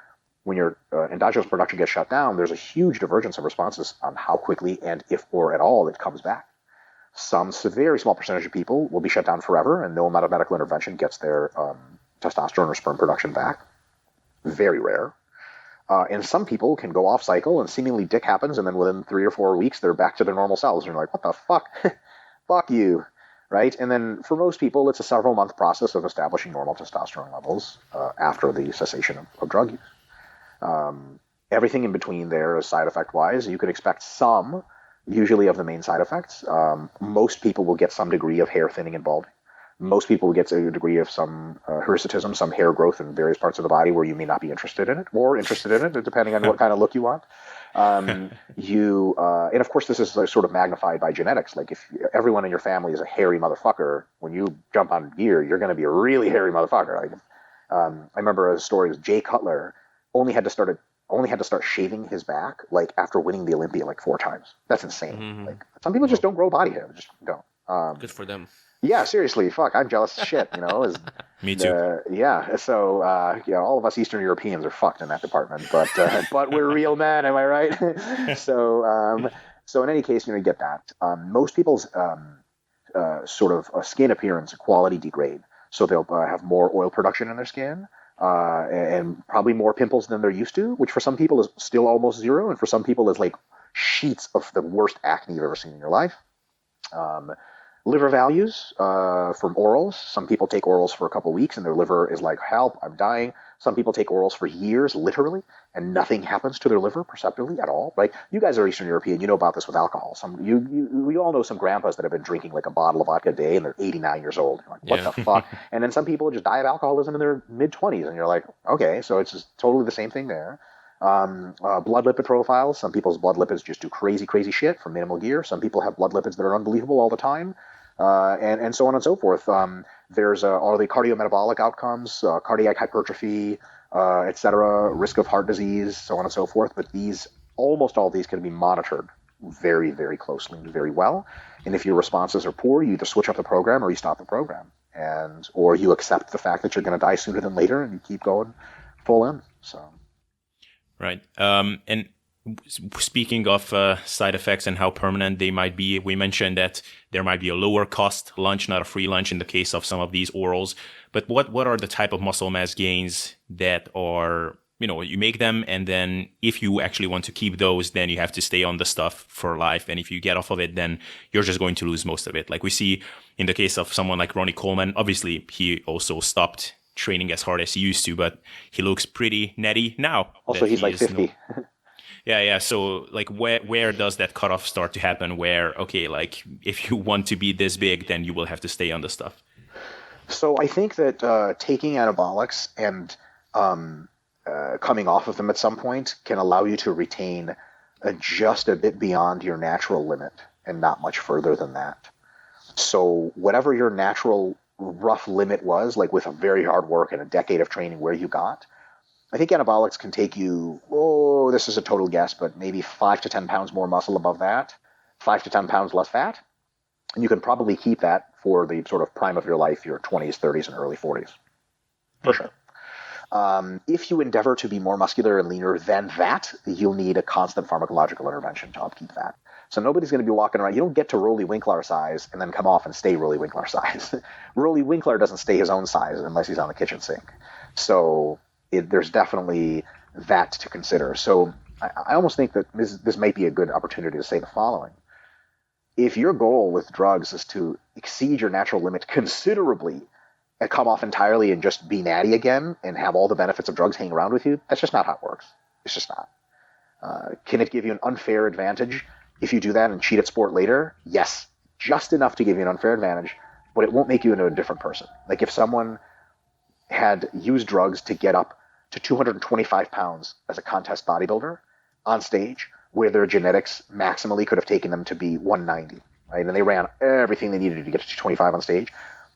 when your endogenous production gets shut down, there's a huge divergence of responses on how quickly and if or at all it comes back. Some very small percentage of people will be shut down forever, and no amount of medical intervention gets their testosterone or sperm production back. Very rare. And some people can go off cycle and seemingly dick happens, and then within 3 or 4 weeks, they're back to their normal selves. And you're like, what the fuck? Fuck you. Right? And then for most people, it's a several month process of establishing normal testosterone levels after the cessation of drug use. Everything in between there is side effect wise. You could expect some, usually of the main side effects. Most people will get some degree of hair thinning and balding. Most people will get a degree of some hirsutism, some hair growth in various parts of the body where you may not be interested in it, or interested in it, depending on what kind of look you want. And of course, this is sort of magnified by genetics. Like if everyone in your family is a hairy motherfucker, when you jump on gear, you're going to be a really hairy motherfucker. Like, I remember a story of Jay Cutler only had to start shaving his back like after winning the Olympia like 4 times. That's insane. Mm-hmm. Like some people just don't grow body hair, just don't. Good for them. Yeah, seriously, fuck, I'm jealous as shit, Me too. Yeah, so all of us Eastern Europeans are fucked in that department, but we're real men, am I right? So in any case, you get that. Most people's sort of skin appearance quality degrade, so they'll have more oil production in their skin, and probably more pimples than they're used to, which for some people is still almost zero, and for some people is like sheets of the worst acne you've ever seen in your life. Liver values from orals. Some people take orals for a couple weeks and their liver is like, help, I'm dying. Some people take orals for years, literally, and nothing happens to their liver perceptibly at all. Right? You guys are Eastern European. You know about this with alcohol. We all know some grandpas that have been drinking like a bottle of vodka a day and they're 89 years old. You're like, what the fuck? And then some people just die of alcoholism in their mid-20s, and you're like, okay, so it's just totally the same thing there. Blood lipid profiles. Some people's blood lipids just do crazy, crazy shit for minimal gear. Some people have blood lipids that are unbelievable all the time. And so on and so forth. There's all the cardiometabolic outcomes, cardiac hypertrophy, etc., risk of heart disease, so on and so forth. But almost all of these can be monitored very, very closely and very well. And if your responses are poor, you either switch up the program or you stop the program, or you accept the fact that you're going to die sooner than later and you keep going full in. So. Right. And speaking of side effects and how permanent they might be, we mentioned that there might be a lower cost lunch, not a free lunch in the case of some of these orals. But what are the type of muscle mass gains that are, you make them, and then if you actually want to keep those, then you have to stay on the stuff for life. And if you get off of it, then you're just going to lose most of it. Like we see in the case of someone like Ronnie Coleman, obviously he also stopped training as hard as he used to, but he looks pretty natty now. Also, he's like 50. Yeah. So like where does that cutoff start to happen where, okay, like if you want to be this big, then you will have to stay on the stuff? So I think that taking anabolics and coming off of them at some point can allow you to retain just a bit beyond your natural limit and not much further than that. So whatever your natural rough limit was, like with a very hard work and a decade of training where you got, I think anabolics can take you, this is a total guess, but maybe 5 to 10 pounds more muscle above that, 5 to 10 pounds less fat. And you can probably keep that for the sort of prime of your life, your 20s, 30s, and early 40s. For sure. If you endeavor to be more muscular and leaner than that, you'll need a constant pharmacological intervention to upkeep that. So nobody's going to be walking around. You don't get to Rolly Winkler size and then come off and stay Rolly Winkler size. Rolly Winkler doesn't stay his own size unless he's on the kitchen sink. So there's definitely that to consider. So I almost think that this might be a good opportunity to say the following. If your goal with drugs is to exceed your natural limit considerably and come off entirely and just be natty again and have all the benefits of drugs hanging around with you, that's just not how it works. It's just not. Can it give you an unfair advantage if you do that and cheat at sport later? Yes, just enough to give you an unfair advantage, but it won't make you into a different person. Like if someone had used drugs to get up to 225 pounds as a contest bodybuilder on stage, where their genetics maximally could have taken them to be 190, right? And they ran everything they needed to get to 225 on stage.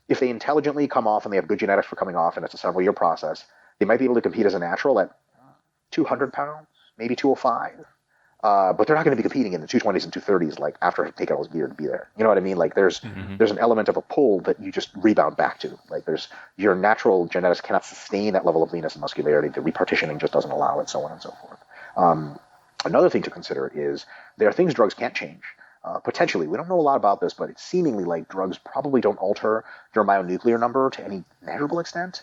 If they intelligently come off and they have good genetics for coming off and it's a several-year process, they might be able to compete as a natural at 200 pounds, maybe 205. But they're not going to be competing in the 220s and 230s like after taking all his gear to be there. You know what I mean? Like there's an element of a pull that you just rebound back to. Like there's your natural genetics cannot sustain that level of leanness and muscularity. The repartitioning just doesn't allow it, so on and so forth. Another thing to consider is there are things drugs can't change. Potentially, we don't know a lot about this, but it's seemingly like drugs probably don't alter your myonuclear number to any measurable extent.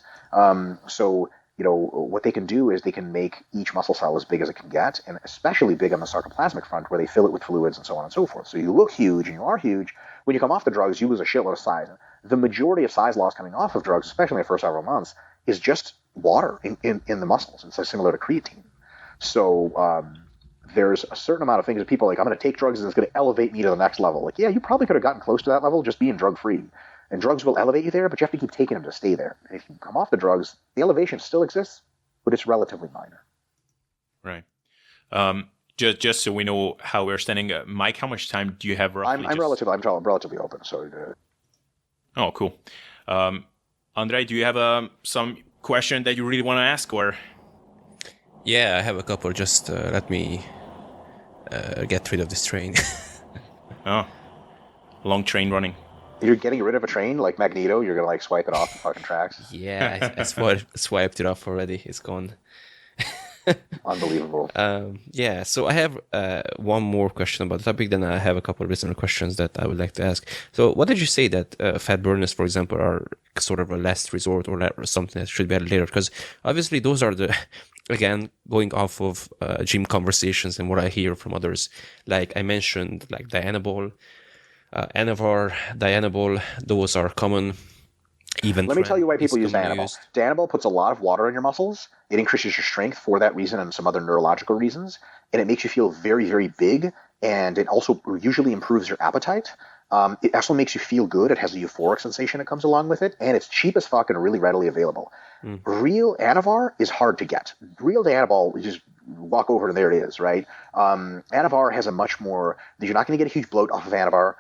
So what they can do is they can make each muscle cell as big as it can get, and especially big on the sarcoplasmic front where they fill it with fluids and so on and so forth. So you look huge and you are huge. When you come off the drugs, you lose a shitload of size. The majority of size loss coming off of drugs, especially in the first several months, is just water in the muscles. It's similar to creatine. So there's a certain amount of things that people are like, I'm going to take drugs and it's going to elevate me to the next level. Like, yeah, you probably could have gotten close to that level just being drug-free. And drugs will elevate you there, but you have to keep taking them to stay there. And if you come off the drugs, the elevation still exists, but it's relatively minor. Right. Just so we know how we're standing, Mike, how much time do you have roughly? I'm relatively open. So. Oh, cool. Andrei, do you have some question that you really want to ask, or? Yeah, I have a couple. Just let me get rid of this train. Oh, long train running. You're getting rid of a train like Magneto? You're going to like swipe it off the fucking tracks? Yeah, I swiped it off already. It's gone. Unbelievable. Yeah, so I have one more question about the topic, then I have a couple of listener questions that I would like to ask. So what did you say that fat burners, for example, are sort of a last resort or something that should be added later? Because obviously those are the, again, going off of gym conversations and what I hear from others. Like I mentioned, like Dianabol, Anavar, Dianabol, those are common. Even let me tell you why people use Dianabol. Dianabol puts a lot of water in your muscles. It increases your strength for that reason and some other neurological reasons. And it makes you feel very, very big. And it also usually improves your appetite. It also makes you feel good. It has a euphoric sensation that comes along with it. And it's cheap as fuck and really readily available. Real Anavar is hard to get. Real Dianabol, you just walk over and there it is, right? Anavar has a much more, you're not going to get a huge bloat off of Anavar.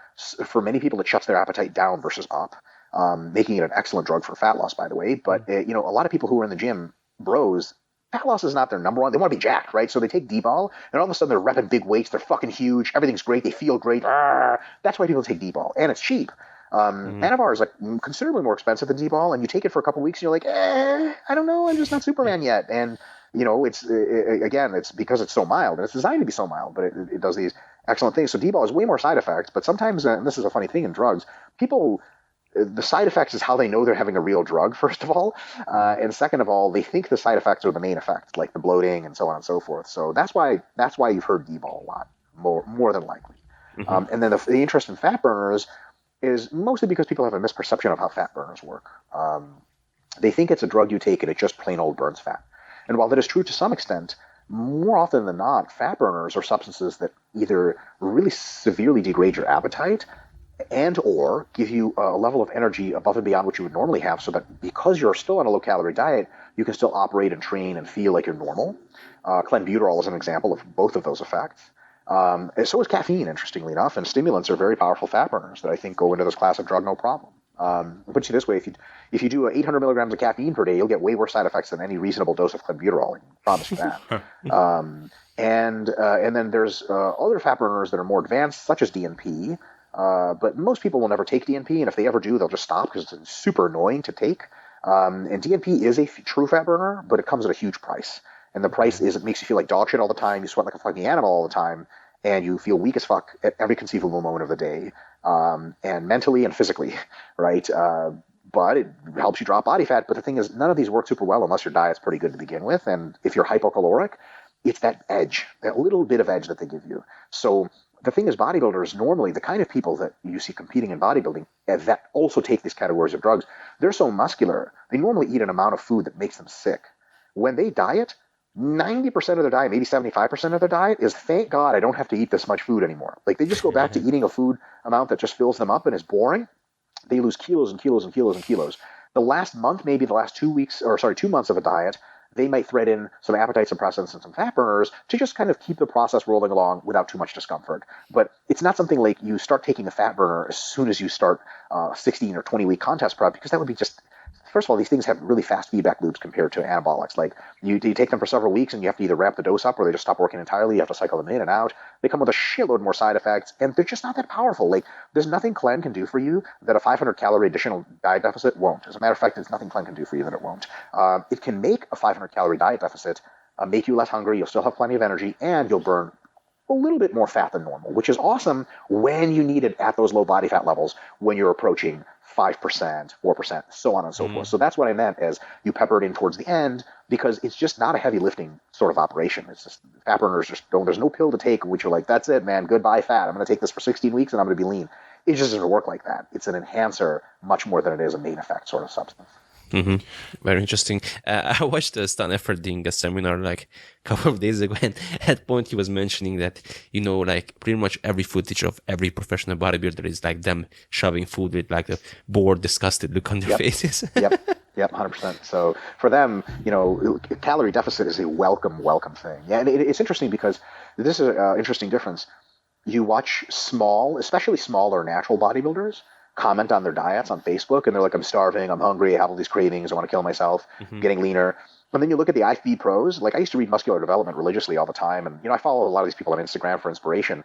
For many people, it shuts their appetite down versus up. Making it an excellent drug for fat loss, by the way. But, a lot of people who are in the gym, bros, fat loss is not their number one. They want to be jacked, right? So they take D-ball, and all of a sudden they're repping big weights. They're fucking huge. Everything's great. They feel great. That's why people take D-ball. And it's cheap. Anavar is like considerably more expensive than D-ball, and you take it for a couple weeks, and you're like, I don't know. I'm just not Superman yet. And, it's, again, it's because it's so mild. And it's designed to be so mild, but it does these excellent things. So D-ball has way more side effects. But sometimes, and this is a funny thing in drugs, people... The side effects is how they know they're having a real drug, first of all. And second of all, they think the side effects are the main effects, like the bloating and so on and so forth. So that's why you've heard D-ball a lot, more than likely. And then the interest in fat burners is mostly because people have a misperception of how fat burners work. They think it's a drug you take and it just plain old burns fat. And while that is true to some extent, more often than not, fat burners are substances that either really severely degrade your appetite and or give you a level of energy above and beyond what you would normally have, so that because you're still on a low-calorie diet, you can still operate and train and feel like you're normal. Clenbuterol is an example of both of those effects. And so is caffeine, interestingly enough, and stimulants are very powerful fat burners that I think go into this class of drug no problem. I'll put you this way, if you do 800 milligrams of caffeine per day, you'll get way worse side effects than any reasonable dose of clenbuterol. I can promise you that. And then there's other fat burners that are more advanced, such as DNP, but most people will never take DNP, and if they ever do, they'll just stop because it's super annoying to take. And DNP is a true fat burner, but it comes at a huge price. And the price is it makes you feel like dog shit all the time, you sweat like a fucking animal all the time, and you feel weak as fuck at every conceivable moment of the day, and mentally and physically, right? But it helps you drop body fat. But the thing is, none of these work super well unless your diet's pretty good to begin with. And if you're hypocaloric, it's that edge, that little bit of edge that they give you. So the thing is, bodybuilders, normally the kind of people that you see competing in bodybuilding that also take these categories of drugs, they're so muscular, they normally eat an amount of food that makes them sick. When they diet, 90% of their diet, maybe 75% of their diet is, thank God I don't have to eat this much food anymore. Like they just go back to eating a food amount that just fills them up and is boring. They lose kilos and kilos and kilos and kilos. The last month, maybe the last 2 months of a diet, they might thread in some appetite suppressants and some fat burners to just kind of keep the process rolling along without too much discomfort. But it's not something like you start taking a fat burner as soon as you start 16 or 20 week contest prep, because that would be just first of all, these things have really fast feedback loops compared to anabolics. Like you take them for several weeks and you have to either ramp the dose up or they just stop working entirely. You have to cycle them in and out. They come with a shitload more side effects and they're just not that powerful. Like there's nothing Clen can do for you that a 500 calorie additional diet deficit won't. As a matter of fact, there's nothing Clen can do for you that it won't. It can make a 500 calorie diet deficit make you less hungry. You'll still have plenty of energy and you'll burn a little bit more fat than normal, which is awesome when you need it at those low body fat levels, when you're approaching 5%, 4%, so on and so forth. So that's what I meant as you pepper it in towards the end, because it's just not a heavy lifting sort of operation. It's just fat burners just don't, there's no pill to take, which you're like, that's it, man, goodbye fat. I'm going to take this for 16 weeks and I'm going to be lean. It just doesn't work like that. It's an enhancer much more than it is a main effect sort of substance. Mm-hmm. Very interesting. I watched Stan Effort doing a seminar like a couple of days ago, and at point he was mentioning that, like pretty much every footage of every professional bodybuilder is like them shoving food with like a bored, disgusted look on their faces. Yep, 100%. So for them, calorie deficit is a welcome thing. Yeah, and it's interesting because this is an interesting difference. You watch especially smaller natural bodybuilders, comment on their diets on Facebook, and they're like, I'm starving, I'm hungry, I have all these cravings, I want to kill myself, getting leaner. And then you look at the IFB pros, like I used to read Muscular Development religiously all the time, and I follow a lot of these people on Instagram for inspiration.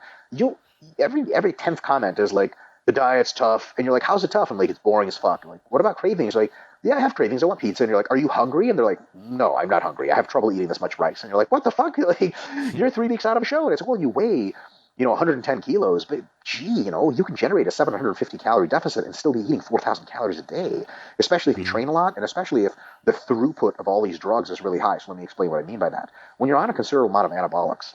Every 10th comment is like, the diet's tough, and you're like, how's it tough? And like, it's boring as fuck. I'm like, what about cravings? Like, yeah, I have cravings, I want pizza. And you're like, are you hungry? And they're like, no, I'm not hungry, I have trouble eating this much rice. And you're like, what the fuck? Like, you're 3 weeks out of a show, and it's, well, you weigh 110 kilos, but gee, you can generate a 750 calorie deficit and still be eating 4,000 calories a day, especially if you train a lot, and especially if the throughput of all these drugs is really high. So let me explain what I mean by that. When you're on a considerable amount of anabolics,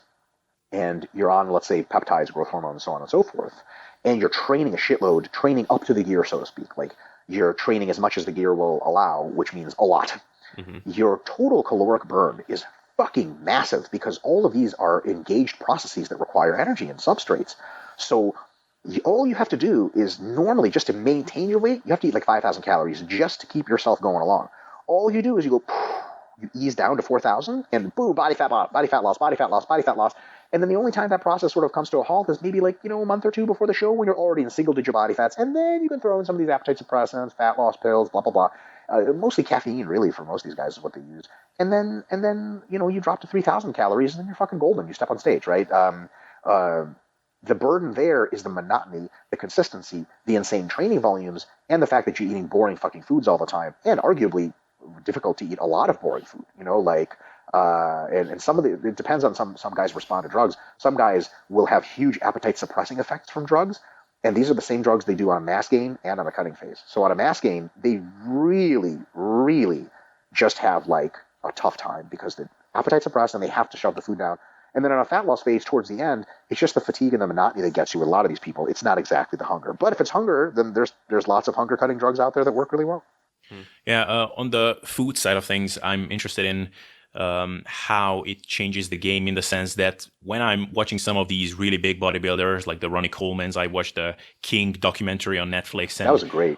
and you're on, let's say, peptides, growth hormones, so on and so forth, and you're training a shitload, training up to the gear, so to speak, like you're training as much as the gear will allow, which means a lot. Your total caloric burn is fucking massive because all of these are engaged processes that require energy and substrates. So all you have to do is normally, just to maintain your weight, you have to eat like 5,000 calories just to keep yourself going along. All you do is you ease down to 4,000 and boom, body fat loss, body fat loss, body fat loss, body fat loss. And then the only time that process sort of comes to a halt is maybe like, a month or two before the show when you're already in single digit body fats. And then you can throw in some of these appetite suppressants, fat loss pills, blah, blah, blah. Mostly caffeine, really, for most of these guys is what they use. And then you drop to 3,000 calories and then you're fucking golden. You step on stage, right? The burden there is the monotony, the consistency, the insane training volumes, and the fact that you're eating boring fucking foods all the time, and arguably difficult to eat a lot of boring food, and some of it depends on some guys respond to drugs. Some guys will have huge appetite suppressing effects from drugs. And these are the same drugs they do on a mass gain and on a cutting phase. So on a mass gain, they really, really just have like a tough time because the appetite's suppressed and they have to shove the food down. And then on a fat loss phase towards the end, it's just the fatigue and the monotony that gets you with a lot of these people. It's not exactly the hunger. But if it's hunger, then there's lots of hunger cutting drugs out there that work really well. Yeah, on the food side of things, I'm interested in how it changes the game, in the sense that when I'm watching some of these really big bodybuilders like the Ronnie Colemans, I watched the King documentary on Netflix. And that was great.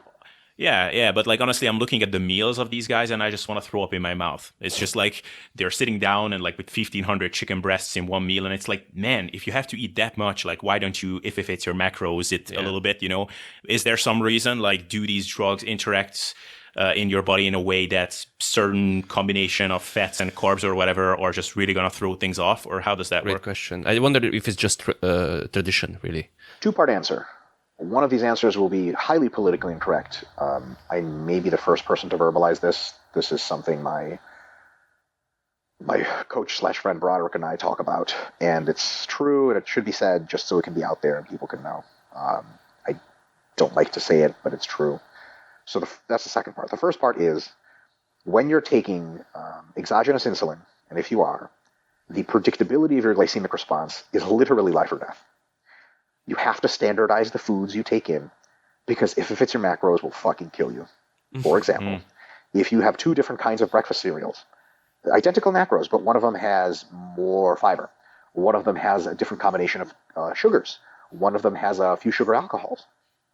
Yeah, but like honestly, I'm looking at the meals of these guys and I just want to throw up in my mouth. It's just like they're sitting down and like with 1,500 chicken breasts in one meal, and it's like, man, if you have to eat that much, like why don't you, if it fits your macros, a little bit, Is there some reason, like do these drugs interact in your body in a way that certain combination of fats and carbs or whatever are just really going to throw things off, or how does that work? Great question. I wonder if it's just tradition, really. Two-part answer. One of these answers will be highly politically incorrect. I may be the first person to verbalize this. This is something my coach/friend Broderick and I talk about, and it's true, and it should be said just so it can be out there and people can know. I don't like to say it, but it's true. So that's the second part. The first part is when you're taking exogenous insulin, and if you are, the predictability of your glycemic response is literally life or death. You have to standardize the foods you take in, because if it fits your macros, it will fucking kill you. For example, if you have two different kinds of breakfast cereals, identical macros, but one of them has more fiber, one of them has a different combination of sugars, one of them has a few sugar alcohols,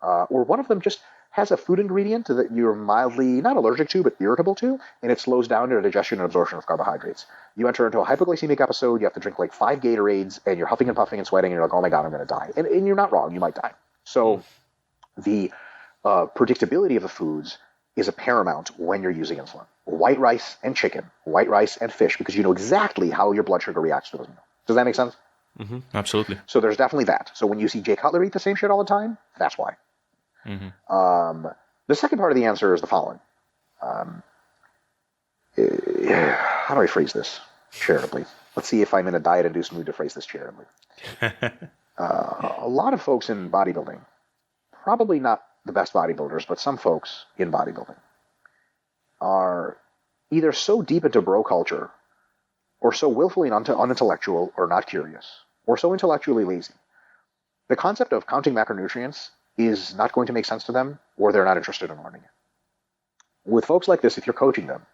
or one of them just has a food ingredient that you're mildly not allergic to, but irritable to, and it slows down your digestion and absorption of carbohydrates. You enter into a hypoglycemic episode, you have to drink like 5 Gatorades, and you're huffing and puffing and sweating, and you're like, oh my God, I'm going to die. And you're not wrong, you might die. So the predictability of the foods is a paramount when you're using insulin. White rice and chicken, white rice and fish, because you know exactly how your blood sugar reacts to those meals. Does that make sense? Mm-hmm. Absolutely. So there's definitely that. So when you see Jay Cutler eat the same shit all the time, that's why. Mm-hmm. The second part of the answer is the following. How do I phrase this charitably? Let's see if I'm in a diet-induced mood to phrase this charitably. A lot of folks in bodybuilding, probably not the best bodybuilders, but some folks in bodybuilding are either so deep into bro culture or so willfully unintellectual or not curious or so intellectually lazy. The concept of counting macronutrients is not going to make sense to them, or they're not interested in learning it. With folks like this, if you're coaching them,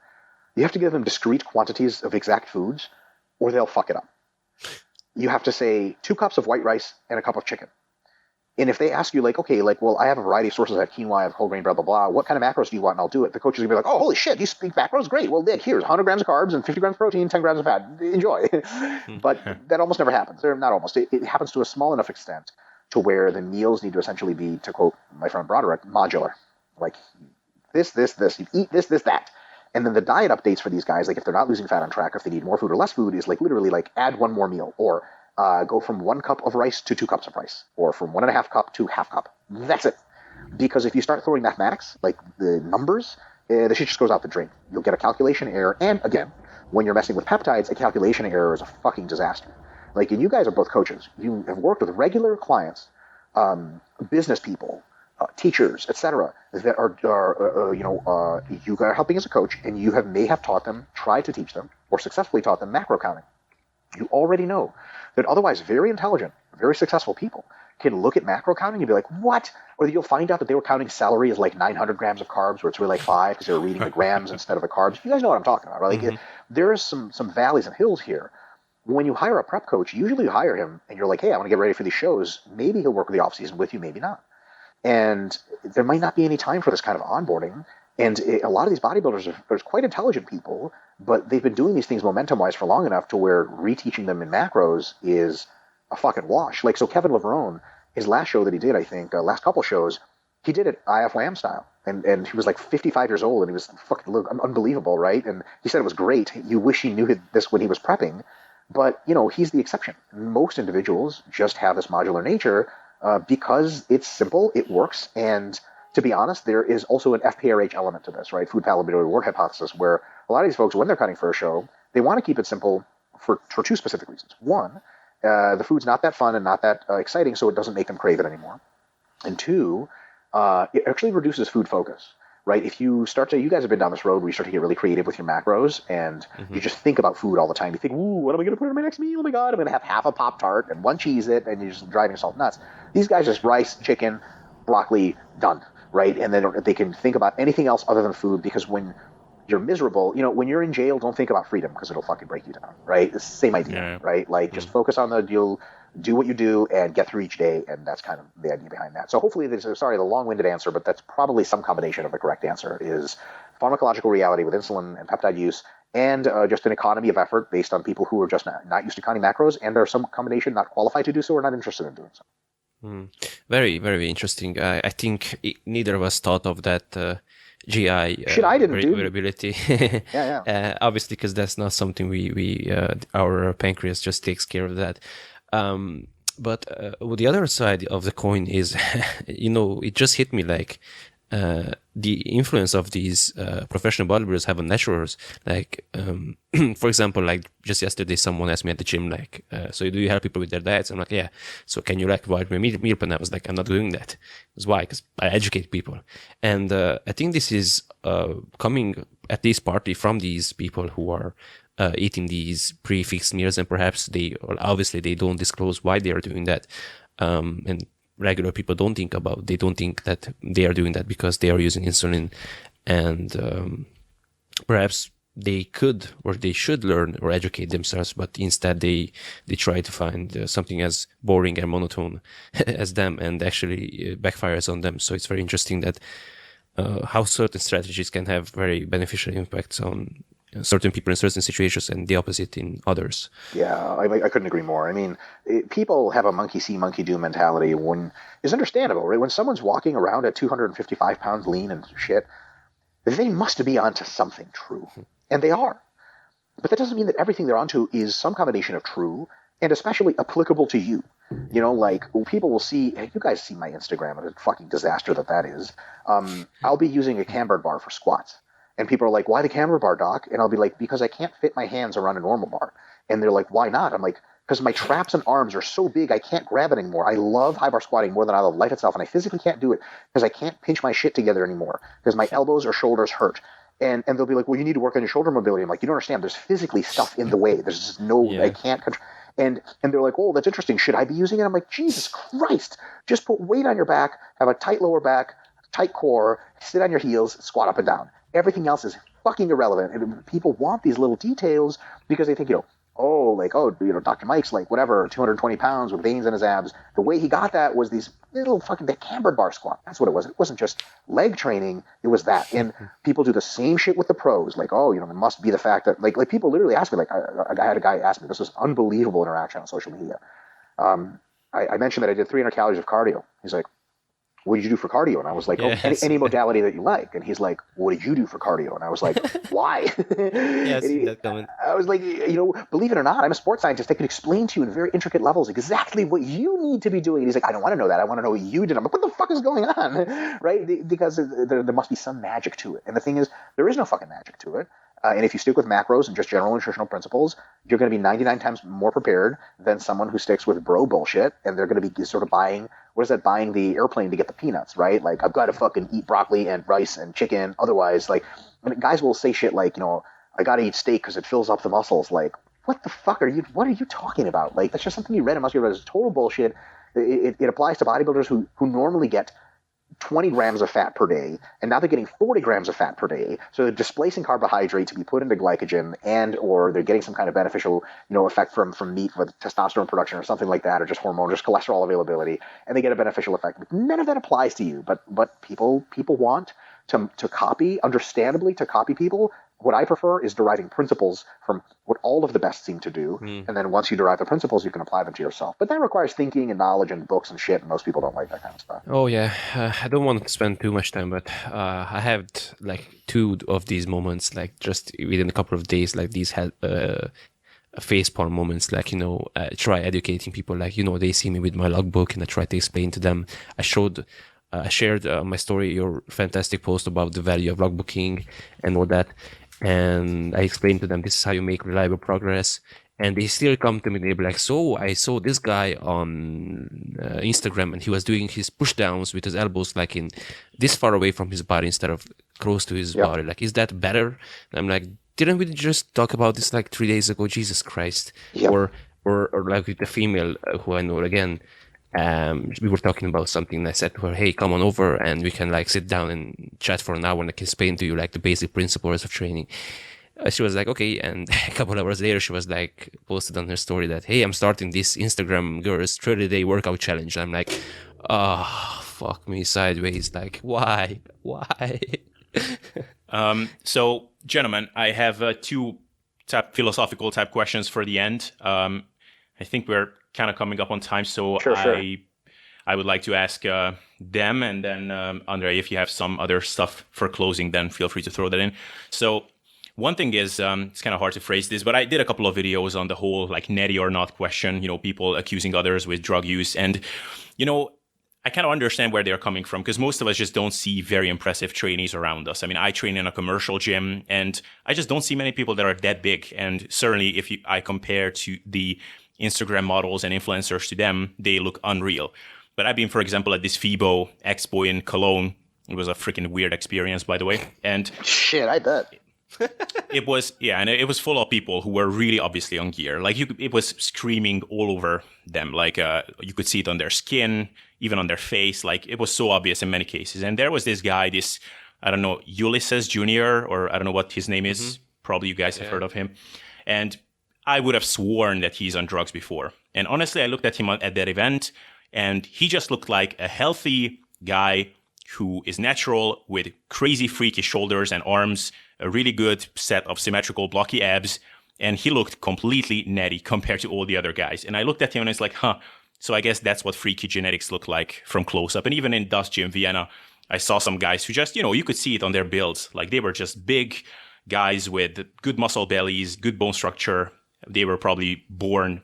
you have to give them discrete quantities of exact foods or they'll fuck it up. You have to say 2 cups of white rice and a cup of chicken. And if they ask you, like, okay, like, well, I have a variety of sources. I have quinoa, I have whole grain, blah, blah, blah. What kind of macros do you want? And I'll do it. The coach is going to be like, oh, holy shit, you speak macros? Great. Well, Dick, here's 100 grams of carbs and 50 grams of protein, 10 grams of fat. Enjoy. But that almost never happens. Or not almost. It happens to a small enough extent to where the meals need to essentially be, to quote my friend Broderick, modular. Like, this. You eat this, that. And then the diet updates for these guys, like if they're not losing fat on track, if they need more food or less food, is like literally like add 1 more meal, or go from 1 cup of rice to 2 cups of rice, or from 1.5 cup to half cup. That's it. Because if you start throwing mathematics, like the numbers, the shit just goes out the drain. You'll get a calculation error. And again, when you're messing with peptides, a calculation error is a fucking disaster. Like, and you guys are both coaches. You have worked with regular clients, business people, teachers, etc., that are you are helping as a coach, and you may have taught them, tried to teach them, or successfully taught them macro counting. You already know that otherwise very intelligent, very successful people can look at macro counting and be like, what? Or you'll find out that they were counting celery as like 900 grams of carbs, where it's really like 5 because they were reading the grams instead of the carbs. You guys know what I'm talking about, right? Like, there is some valleys and hills here. When you hire a prep coach, usually you hire him and you're like, hey, I want to get ready for these shows. Maybe he'll work with the off season with you, maybe not. And there might not be any time for this kind of onboarding. And a lot of these bodybuilders are quite intelligent people, but they've been doing these things momentum-wise for long enough to where reteaching them in macros is a fucking wash. Like, so Kevin Levrone, his last show that he did, I think, last couple shows, he did it IFYM style. And he was like 55 years old, and he was fucking unbelievable, right? And he said it was great. You wish he knew this when he was prepping. But, you know, he's the exception. Most individuals just have this modular nature because it's simple, it works, and to be honest, there is also an FPRH element to this, right? Food palatability reward hypothesis, where a lot of these folks, when they're cutting for a show, they want to keep it simple for 2 specific reasons. One, the food's not that fun and not that exciting, so it doesn't make them crave it anymore. And 2, it actually reduces food focus, right? If you start to, you guys have been down this road where you start to get really creative with your macros, and you just think about food all the time. You think, ooh, what am I going to put in my next meal? Oh my God, I'm going to have half a Pop-Tart and 1 Cheez-It, and you're just driving yourself nuts. These guys just rice, chicken, broccoli, done. Right, and then they can think about anything else other than food, because when you're miserable, you know, when you're in jail, don't think about freedom because it'll fucking break you down, right? It's the same idea, right? Like, just focus on you'll do what you do and get through each day, and that's kind of the idea behind that. So hopefully, the long-winded answer, but that's probably some combination of the correct answer, is pharmacological reality with insulin and peptide use, and just an economy of effort based on people who are just not used to counting macros, and are some combination not qualified to do so or not interested in doing so. Very, very interesting. I think neither of us thought of that GI I didn't do. variability. Yeah. Obviously, because that's not something we our pancreas just takes care of that. But the other side of the coin is, you know, it just hit me like the influence of these professional bodybuilders have on naturals. Like, for example, like just yesterday, someone asked me at the gym, like, so do you help people with their diets? I'm like, yeah. So can you like write my meal plan? I was like, I'm not doing that. That's why, because I educate people. And I think this is coming at least partly from these people who are eating these pre-fixed meals, and perhaps they don't disclose why they are doing that. And regular people don't think that they are doing that because they are using insulin, and perhaps they could or they should learn or educate themselves, but instead they try to find something as boring and monotone as them, and actually backfires on them. So it's very interesting that how certain strategies can have very beneficial impacts on certain people in certain situations, and the opposite in others. Yeah, I couldn't agree more. I mean, people have a monkey see, monkey do mentality when it's understandable, right? When someone's walking around at 255 pounds lean and shit, they must be onto something true. And they are. But that doesn't mean that everything they're onto is some combination of true and especially applicable to you. You know, like people will see, you guys see my Instagram and the fucking disaster that is. I'll be using a cambered bar for squats. And people are like, why the cambered bar, doc? And I'll be like, because I can't fit my hands around a normal bar. And they're like, why not? I'm like, because my traps and arms are so big, I can't grab it anymore. I love high bar squatting more than I love life itself. And I physically can't do it because I can't pinch my shit together anymore because my elbows or shoulders hurt. And they'll be like, well, you need to work on your shoulder mobility. I'm like, you don't understand. There's physically stuff in the way. There's just I can't control. And they're like, oh, that's interesting. Should I be using it? I'm like, Jesus Christ. Just put weight on your back, have a tight lower back, tight core, sit on your heels, squat up and down. Everything else is fucking irrelevant. And people want these little details because they think, Dr. Mike's like, whatever, 220 pounds with veins in his abs. The way he got that was these little fucking, that cambered bar squat. That's what it was. It wasn't just leg training. It was that. And people do the same shit with the pros. Like, it must be the fact that, like people literally ask me, like, I had a guy ask me, this was unbelievable interaction on social media. I mentioned that I did 300 calories of cardio. He's like, what did you do for cardio? And I was like, any modality that you like. And he's like, what did you do for cardio? And I was like, why? I was like, believe it or not, I'm a sports scientist. I can explain to you in very intricate levels exactly what you need to be doing. And he's like, I don't want to know that. I want to know what you did. I'm like, what the fuck is going on? Right? Because there must be some magic to it. And the thing is, there is no fucking magic to it. And if you stick with macros and just general nutritional principles, you're going to be 99 times more prepared than someone who sticks with bro bullshit. And they're going to be sort of buying the airplane to get the peanuts, right? Like, I've got to fucking eat broccoli and rice and chicken. Otherwise, like, guys will say shit like, I got to eat steak because it fills up the muscles. Like, what the fuck what are you talking about? Like, that's just something you read in Muscular Read. It's total bullshit. It applies to bodybuilders who normally get 20 grams of fat per day, and now they're getting 40 grams of fat per day. So they're displacing carbohydrate to be put into glycogen, or they're getting some kind of beneficial, effect from meat with testosterone production or something like that, or just hormone, just cholesterol availability, and they get a beneficial effect. None of that applies to you, but people want to copy, understandably, to copy people. What I prefer is deriving principles from what all of the best seem to do. And then once you derive the principles, you can apply them to yourself. But that requires thinking and knowledge and books and shit, and most people don't like that kind of stuff. Oh, yeah. I don't want to spend too much time, but I had like 2 of these moments, like just within a couple of days, like these had facepalm moments, like, try educating people, like, they see me with my logbook and I try to explain to them. I shared my story, your fantastic post about the value of logbooking and all that. And I explained to them, this is how you make reliable progress. And they still come to me, they'll be like, so I saw this guy on Instagram and he was doing his push downs with his elbows like in this far away from his body instead of close to his body. Like, is that better? And I'm like, didn't we just talk about this like 3 days ago? Jesus Christ. Yep. Or like with the female who I know again, we were talking about something and I said to her, hey, come on over and we can like sit down and chat for an hour and I can explain to you like the basic principles of training. She was like, okay. And a couple hours later, she was like posted on her story that, hey, I'm starting this Instagram girls 30-day workout challenge. I'm like, oh, fuck me sideways. Like, why? So, gentlemen, I have 2 philosophical type questions for the end. I think we're kind of coming up on time, so sure. I would like to ask them, and then Andrei, if you have some other stuff for closing, then feel free to throw that in. So one thing is, it's kind of hard to phrase this, but I did a couple of videos on the whole like netty or not question, people accusing others with drug use, and I kind of understand where they're coming from, because most of us just don't see very impressive trainees around us. I mean, I train in a commercial gym, and I just don't see many people that are that big. And certainly if I compare to the Instagram models and influencers to them, they look unreal. But I've been, for example, at this FIBO Expo in Cologne. It was a freaking weird experience, by the way. And shit, I bet. It was full of people who were really obviously on gear. Like it was screaming all over them. Like you could see it on their skin, even on their face. Like it was so obvious in many cases. And there was this guy, I don't know, Ulysses Jr., or I don't know what his name is. Probably you guys have heard of him. And I would have sworn that he's on drugs before. And honestly, I looked at him at that event, and he just looked like a healthy guy who is natural with crazy freaky shoulders and arms, a really good set of symmetrical blocky abs, and he looked completely natty compared to all the other guys. And I looked at him and it's like, so I guess that's what freaky genetics look like from close up. And even in Das Gym Vienna, I saw some guys who just, you could see it on their builds. Like they were just big guys with good muscle bellies, good bone structure. They were probably born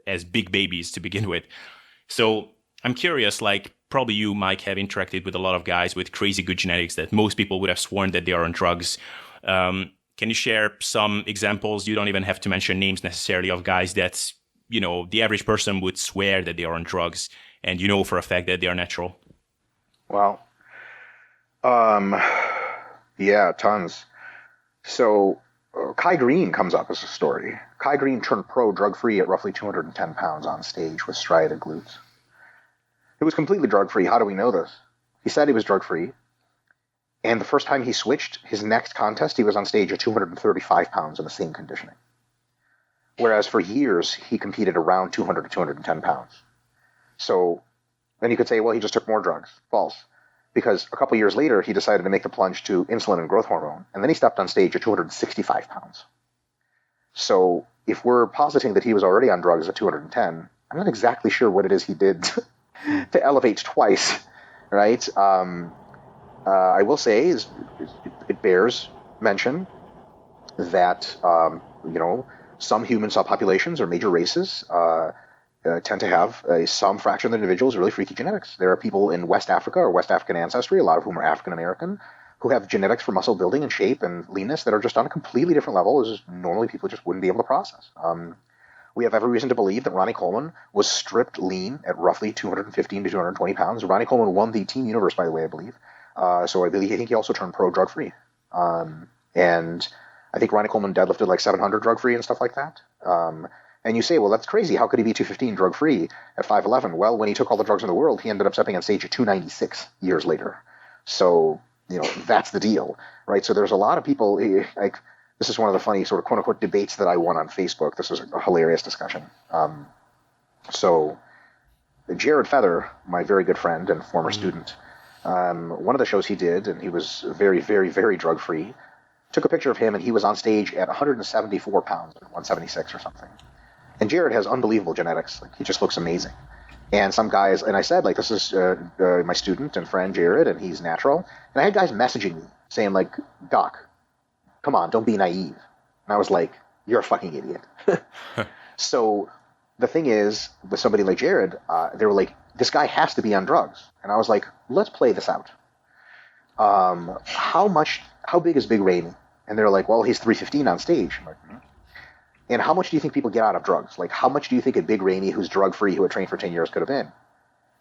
as big babies to begin with. So I'm curious, like probably you, Mike, have interacted with a lot of guys with crazy good genetics that most people would have sworn that they are on drugs. Can you share some examples? You don't even have to mention names necessarily of guys that, the average person would swear that they are on drugs and for a fact that they are natural. Well, yeah, tons. So Kai Green comes up as a story. Kai Green turned pro drug-free at roughly 210 pounds on stage with striated glutes. It was completely drug-free. How do we know this? He said he was drug-free. And the first time he switched, his next contest, he was on stage at 235 pounds in the same conditioning. Whereas for years, he competed around 200 to 210 pounds. So then you could say, well, he just took more drugs. False. Because a couple years later, he decided to make the plunge to insulin and growth hormone, and then he stepped on stage at 265 pounds. So if we're positing that he was already on drugs at 210, I'm not exactly sure what it is he did to elevate twice, right? I will say it bears mention that, some human subpopulations or major races tend to have some fraction of the individuals really freaky genetics. There are people in West Africa or West African ancestry, a lot of whom are African American, who have genetics for muscle building and shape and leanness that are just on a completely different level as normally people just wouldn't be able to process. We have every reason to believe that Ronnie Coleman was stripped lean at roughly 215 to 220 pounds. Ronnie Coleman won the Team Universe, by the way, I believe. So I think he also turned pro drug-free. And I think Ronnie Coleman deadlifted like 700 drug-free and stuff like that. And you say, well, that's crazy. How could he be 215 drug-free at 5'11"? Well, when he took all the drugs in the world, he ended up stepping on stage at 296 years later. So, that's the deal, right? So there's a lot of people, like, this is one of the funny sort of quote-unquote debates that I won on Facebook. This was a hilarious discussion. So Jared Feather, my very good friend and former student, one of the shows he did, and he was very, very, very drug-free, took a picture of him, and he was on stage at 174 pounds, 176 or something. And Jared has unbelievable genetics. Like, he just looks amazing. And some guys, and I said, like, this is my student and friend Jared, and he's natural. And I had guys messaging me saying, like, Doc, come on, don't be naive. And I was like, you're a fucking idiot. So the thing is, with somebody like Jared, they were like, this guy has to be on drugs. And I was like, let's play this out. How big is Big Rainy? And they're like, well, he's 315 on stage. I'm like, and how much do you think people get out of drugs? Like, how much do you think a Big Rainy who's drug-free, who had trained for 10 years, could have been?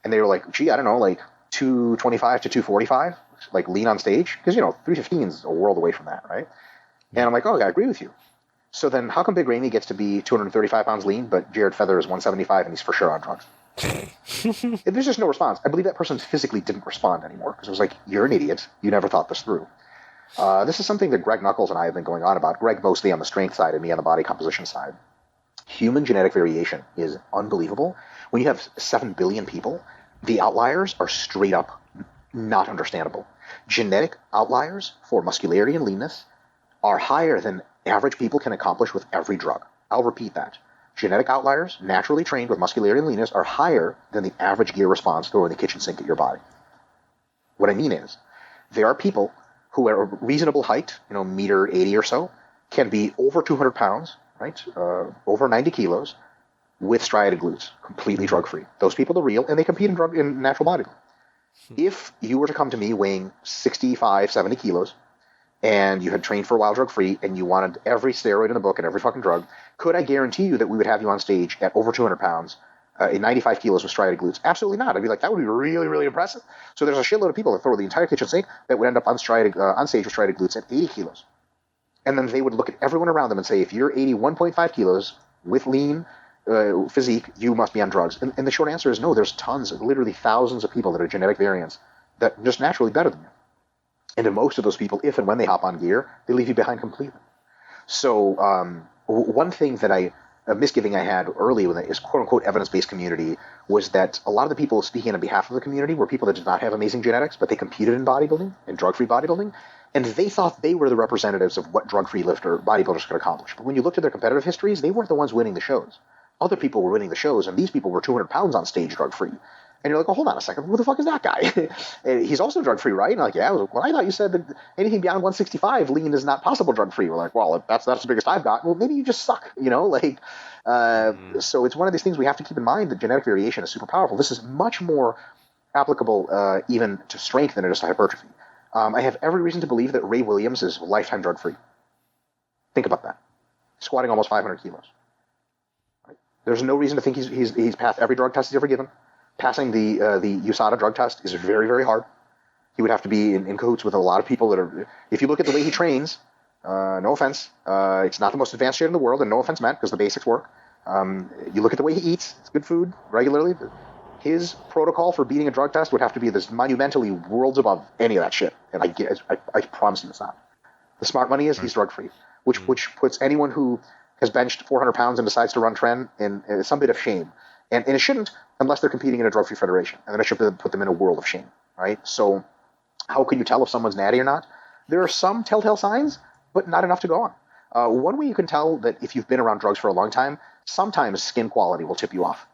And they were like, gee, I don't know, like 225 to 245, like lean on stage? Because, 315 is a world away from that, right? And I'm like, oh, I agree with you. So then how come Big Rainy gets to be 235 pounds lean, but Jared Feather is 175 and he's for sure on drugs? There's just no response. I believe that person physically didn't respond anymore because it was like, you're an idiot. You never thought this through. This is something that Greg Knuckles and I have been going on about. Greg mostly on the strength side and me on the body composition side. Human genetic variation is unbelievable. When you have 7 billion people, the outliers are straight up not understandable. Genetic outliers for muscularity and leanness are higher than average people can accomplish with every drug. I'll repeat that. Genetic outliers, naturally trained with muscularity and leanness, are higher than the average gear response throwing the kitchen sink at your body. What I mean is, there are people who are a reasonable height, 1.80 or so, can be over 200 pounds, right, over 90 kilos, with striated glutes, completely drug-free. Those people are real, and they compete in natural bodybuilding. If you were to come to me weighing 65, 70 kilos, and you had trained for a while drug-free, and you wanted every steroid in the book and every fucking drug, could I guarantee you that we would have you on stage at over 200 pounds, in 95 kilos with striated glutes? Absolutely not. I'd be like, that would be really, really impressive. So there's a shitload of people that throw the entire kitchen sink that would end up on stage with striated glutes at 80 kilos. And then they would look at everyone around them and say, if you're 81.5 kilos with lean physique, you must be on drugs. And the short answer is no, there's tons, literally thousands of people that are genetic variants that are just naturally better than you. And in most of those people, if and when they hop on gear, they leave you behind completely. So one thing that a misgiving I had early with this quote-unquote evidence-based community was that a lot of the people speaking on behalf of the community were people that did not have amazing genetics, but they competed in bodybuilding, in drug-free bodybuilding, and they thought they were the representatives of what drug-free bodybuilders could accomplish. But when you looked at their competitive histories, they weren't the ones winning the shows. Other people were winning the shows, and these people were 200 pounds on stage drug-free. And you're like, oh, hold on a second. Who the fuck is that guy? He's also drug-free, right? And like, yeah. I was like, well, I thought you said that anything beyond 165 lean is not possible drug-free. We're like, well, that's the biggest I've got. Well, maybe you just suck, like. So it's one of these things we have to keep in mind that genetic variation is super powerful. This is much more applicable even to strength than it is to hypertrophy. I have every reason to believe that Ray Williams is lifetime drug-free. Think about that. Squatting almost 500 kilos. Right? There's no reason to think he's passed every drug test he's ever given. Passing the USADA drug test is very, very hard. He would have to be in cahoots with a lot of people that are... If you look at the way he trains, no offense, it's not the most advanced shit in the world, and no offense meant, because the basics work. You look at the way he eats, it's good food regularly. His protocol for beating a drug test would have to be this monumentally worlds above any of that shit. And I promise you it's not. The smart money is he's drug-free, which puts anyone who has benched 400 pounds and decides to run tren in some bit of shame. And it shouldn't unless they're competing in a drug-free federation. And then it should put them in a world of shame, right? So how can you tell if someone's natty or not? There are some telltale signs, but not enough to go on. One way you can tell that if you've been around drugs for a long time, sometimes skin quality will tip you off.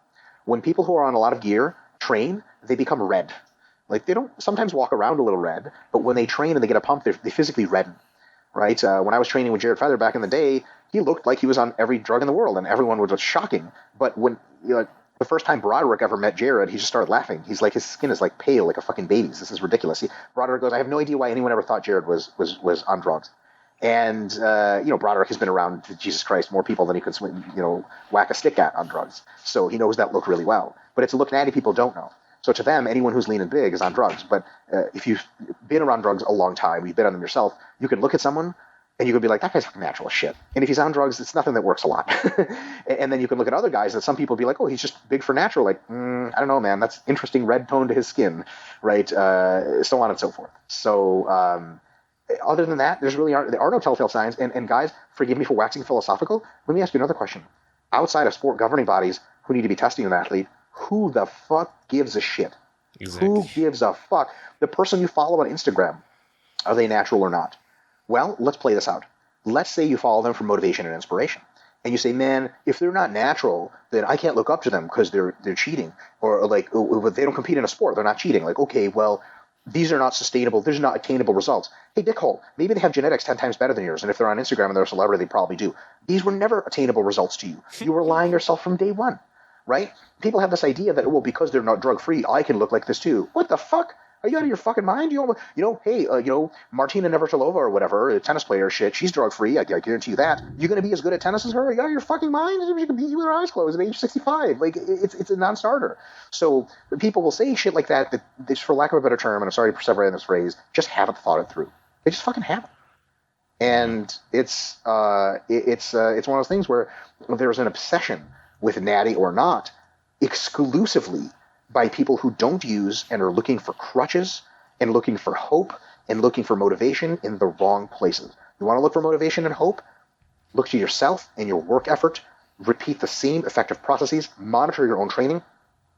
When people who are on a lot of gear train, they become red. Like they don't sometimes walk around a little red, but when they train and they get a pump, they physically redden, right? When I was training with Jared Feather back in the day, he looked like he was on every drug in the world, and everyone was just shocking. But when the first time Broderick ever met Jared, he just started laughing. He's like, his skin is like pale, like a fucking baby's. This is ridiculous. Broderick goes, I have no idea why anyone ever thought Jared was on drugs. And, Broderick has been around, Jesus Christ, more people than he could, whack a stick at on drugs. So he knows that look really well. But it's a look natty people don't know. So to them, anyone who's lean and big is on drugs. But if you've been around drugs a long time, you've been on them yourself, you can look at someone and you can be like, that guy's natural as shit. And if he's on drugs, it's nothing that works a lot. And then you can look at other guys that some people be like, oh, he's just big for natural. Like, I don't know, man, that's interesting red tone to his skin, right? So on and so forth. So other than that, there are no telltale signs. And guys, forgive me for waxing philosophical. Let me ask you another question. Outside of sport governing bodies who need to be testing an athlete, who the fuck gives a shit? Exactly. Who gives a fuck? The person you follow on Instagram, are they natural or not? Well, let's play this out. Let's say you follow them for motivation and inspiration. And you say, man, if they're not natural, then I can't look up to them because they're cheating. Or like, they don't compete in a sport, they're not cheating. Like, okay, well, these are not sustainable, these are not attainable results. Hey, dickhole, maybe they have genetics 10 times better than yours. And if they're on Instagram and they're a celebrity, they probably do. These were never attainable results to you. You were lying yourself from day one, right? People have this idea that, well, because they're not drug-free, I can look like this too. What the fuck? Are you out of your fucking mind? Hey, Martina Navratilova or whatever, a tennis player, shit, she's drug-free. I guarantee you that. You're going to be as good at tennis as her? Are you out of your fucking mind? She can beat you with her eyes closed at age 65. Like, it's a non-starter. So people will say shit like that they, for lack of a better term, and I'm sorry for separating this phrase, just haven't thought it through. They just fucking haven't. And it's one of those things where there's an obsession with natty or not exclusively by people who don't use and are looking for crutches and looking for hope and looking for motivation in the wrong places. You want to look for motivation and hope? Look to yourself and your work effort. Repeat the same effective processes. Monitor your own training.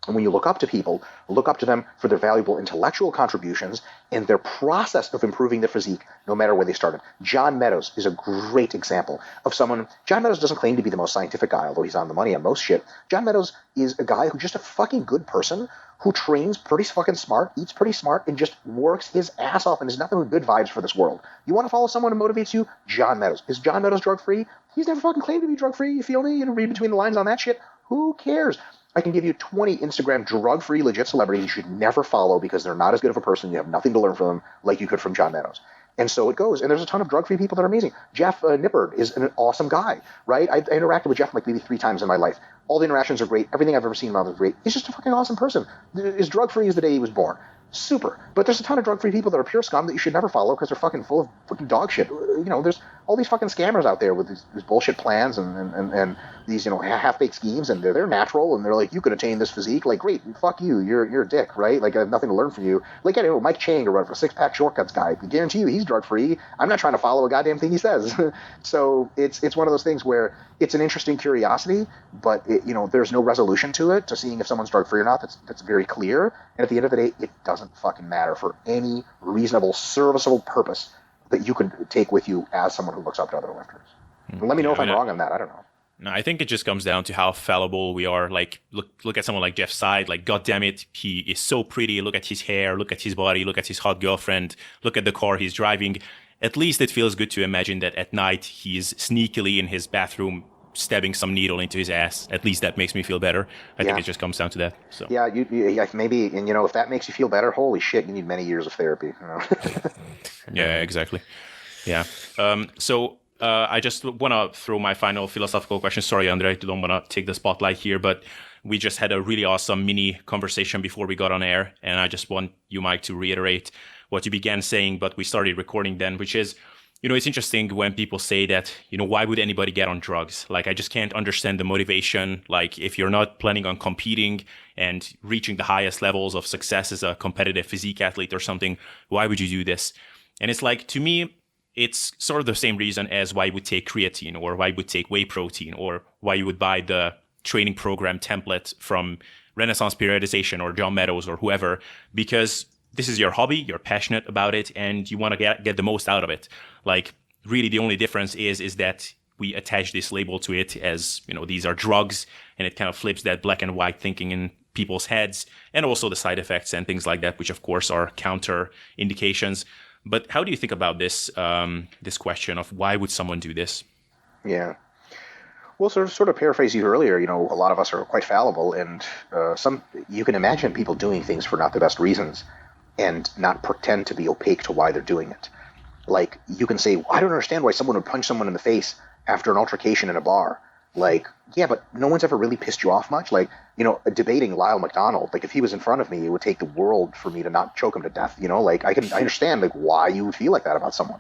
And when you look up to people, look up to them for their valuable intellectual contributions and their process of improving their physique, no matter where they started. John Meadows is a great example of someone. John Meadows doesn't claim to be the most scientific guy, although he's on the money on most shit. John Meadows is a guy who's just a fucking good person who trains pretty fucking smart, eats pretty smart, and just works his ass off and is nothing but good vibes for this world. You want to follow someone who motivates you? John Meadows. Is John Meadows drug-free? He's never fucking claimed to be drug-free. You feel me? Read between the lines on that shit. Who cares? I can give you 20 Instagram drug-free legit celebrities you should never follow because they're not as good of a person. You have nothing to learn from them like you could from John Meadows. And so it goes. And there's a ton of drug-free people that are amazing. Jeff Nippard is an awesome guy, right? I interacted with Jeff like maybe 3 times in my life. All the interactions are great. Everything I've ever seen about him is great. He's just a fucking awesome person. As drug-free as the day he was born. Super. But there's a ton of drug-free people that are pure scum that you should never follow because they're fucking full of fucking dog shit. There's all these fucking scammers out there with these bullshit plans and these, half-baked schemes, and they're natural, and they're like, you could attain this physique. Like, great, fuck you. You're a dick, right? Like, I have nothing to learn from you. Like, Mike Chang or whatever, six-pack shortcuts guy. I guarantee you he's drug-free. I'm not trying to follow a goddamn thing he says. So it's one of those things where it's an interesting curiosity, but there's no resolution to it, to seeing if someone's drug-free or not. That's very clear. And at the end of the day, it doesn't fucking matter for any reasonable, serviceable purpose that you could take with you as someone who looks up to other lifters. And let me know if I'm wrong on that. I don't know. No, I think it just comes down to how fallible we are. Like, look at someone like Jeff Side. Like, God damn it, he is so pretty. Look at his hair. Look at his body. Look at his hot girlfriend. Look at the car he's driving. At least it feels good to imagine that at night he's sneakily in his bathroom stabbing some needle into his ass. At least that makes me feel better. I think Yeah. it just comes down to that. So Yeah, yeah, maybe, and if that makes you feel better, holy shit, you need many years of therapy. yeah, exactly. Yeah. I just want to throw my final philosophical question. Sorry, Andrei, I don't want to take the spotlight here, but we just had a really awesome mini conversation before we got on air. And I just want you, Mike, to reiterate what you began saying, but we started recording then, which is, it's interesting when people say that, why would anybody get on drugs? Like, I just can't understand the motivation. Like, if you're not planning on competing and reaching the highest levels of success as a competitive physique athlete or something, why would you do this? And it's like, to me, it's sort of the same reason as why you would take creatine or why you would take whey protein or why you would buy the training program template from Renaissance Periodization or John Meadows or whoever, because this is your hobby, you're passionate about it, and you want to get the most out of it. Like, really, the only difference is that we attach this label to it as, these are drugs, and it kind of flips that black and white thinking in people's heads, and also the side effects and things like that, which of course are counter indications. But how do you think about this this question of why would someone do this? Yeah. Well, sort of paraphrase you earlier, a lot of us are quite fallible, and you can imagine people doing things for not the best reasons and not pretend to be opaque to why they're doing it. Like, you can say, I don't understand why someone would punch someone in the face after an altercation in a bar. Like, yeah, but no one's ever really pissed you off much. Like, debating Lyle McDonald, like, if he was in front of me, it would take the world for me to not choke him to death. Like, I understand, like, why you would feel like that about someone.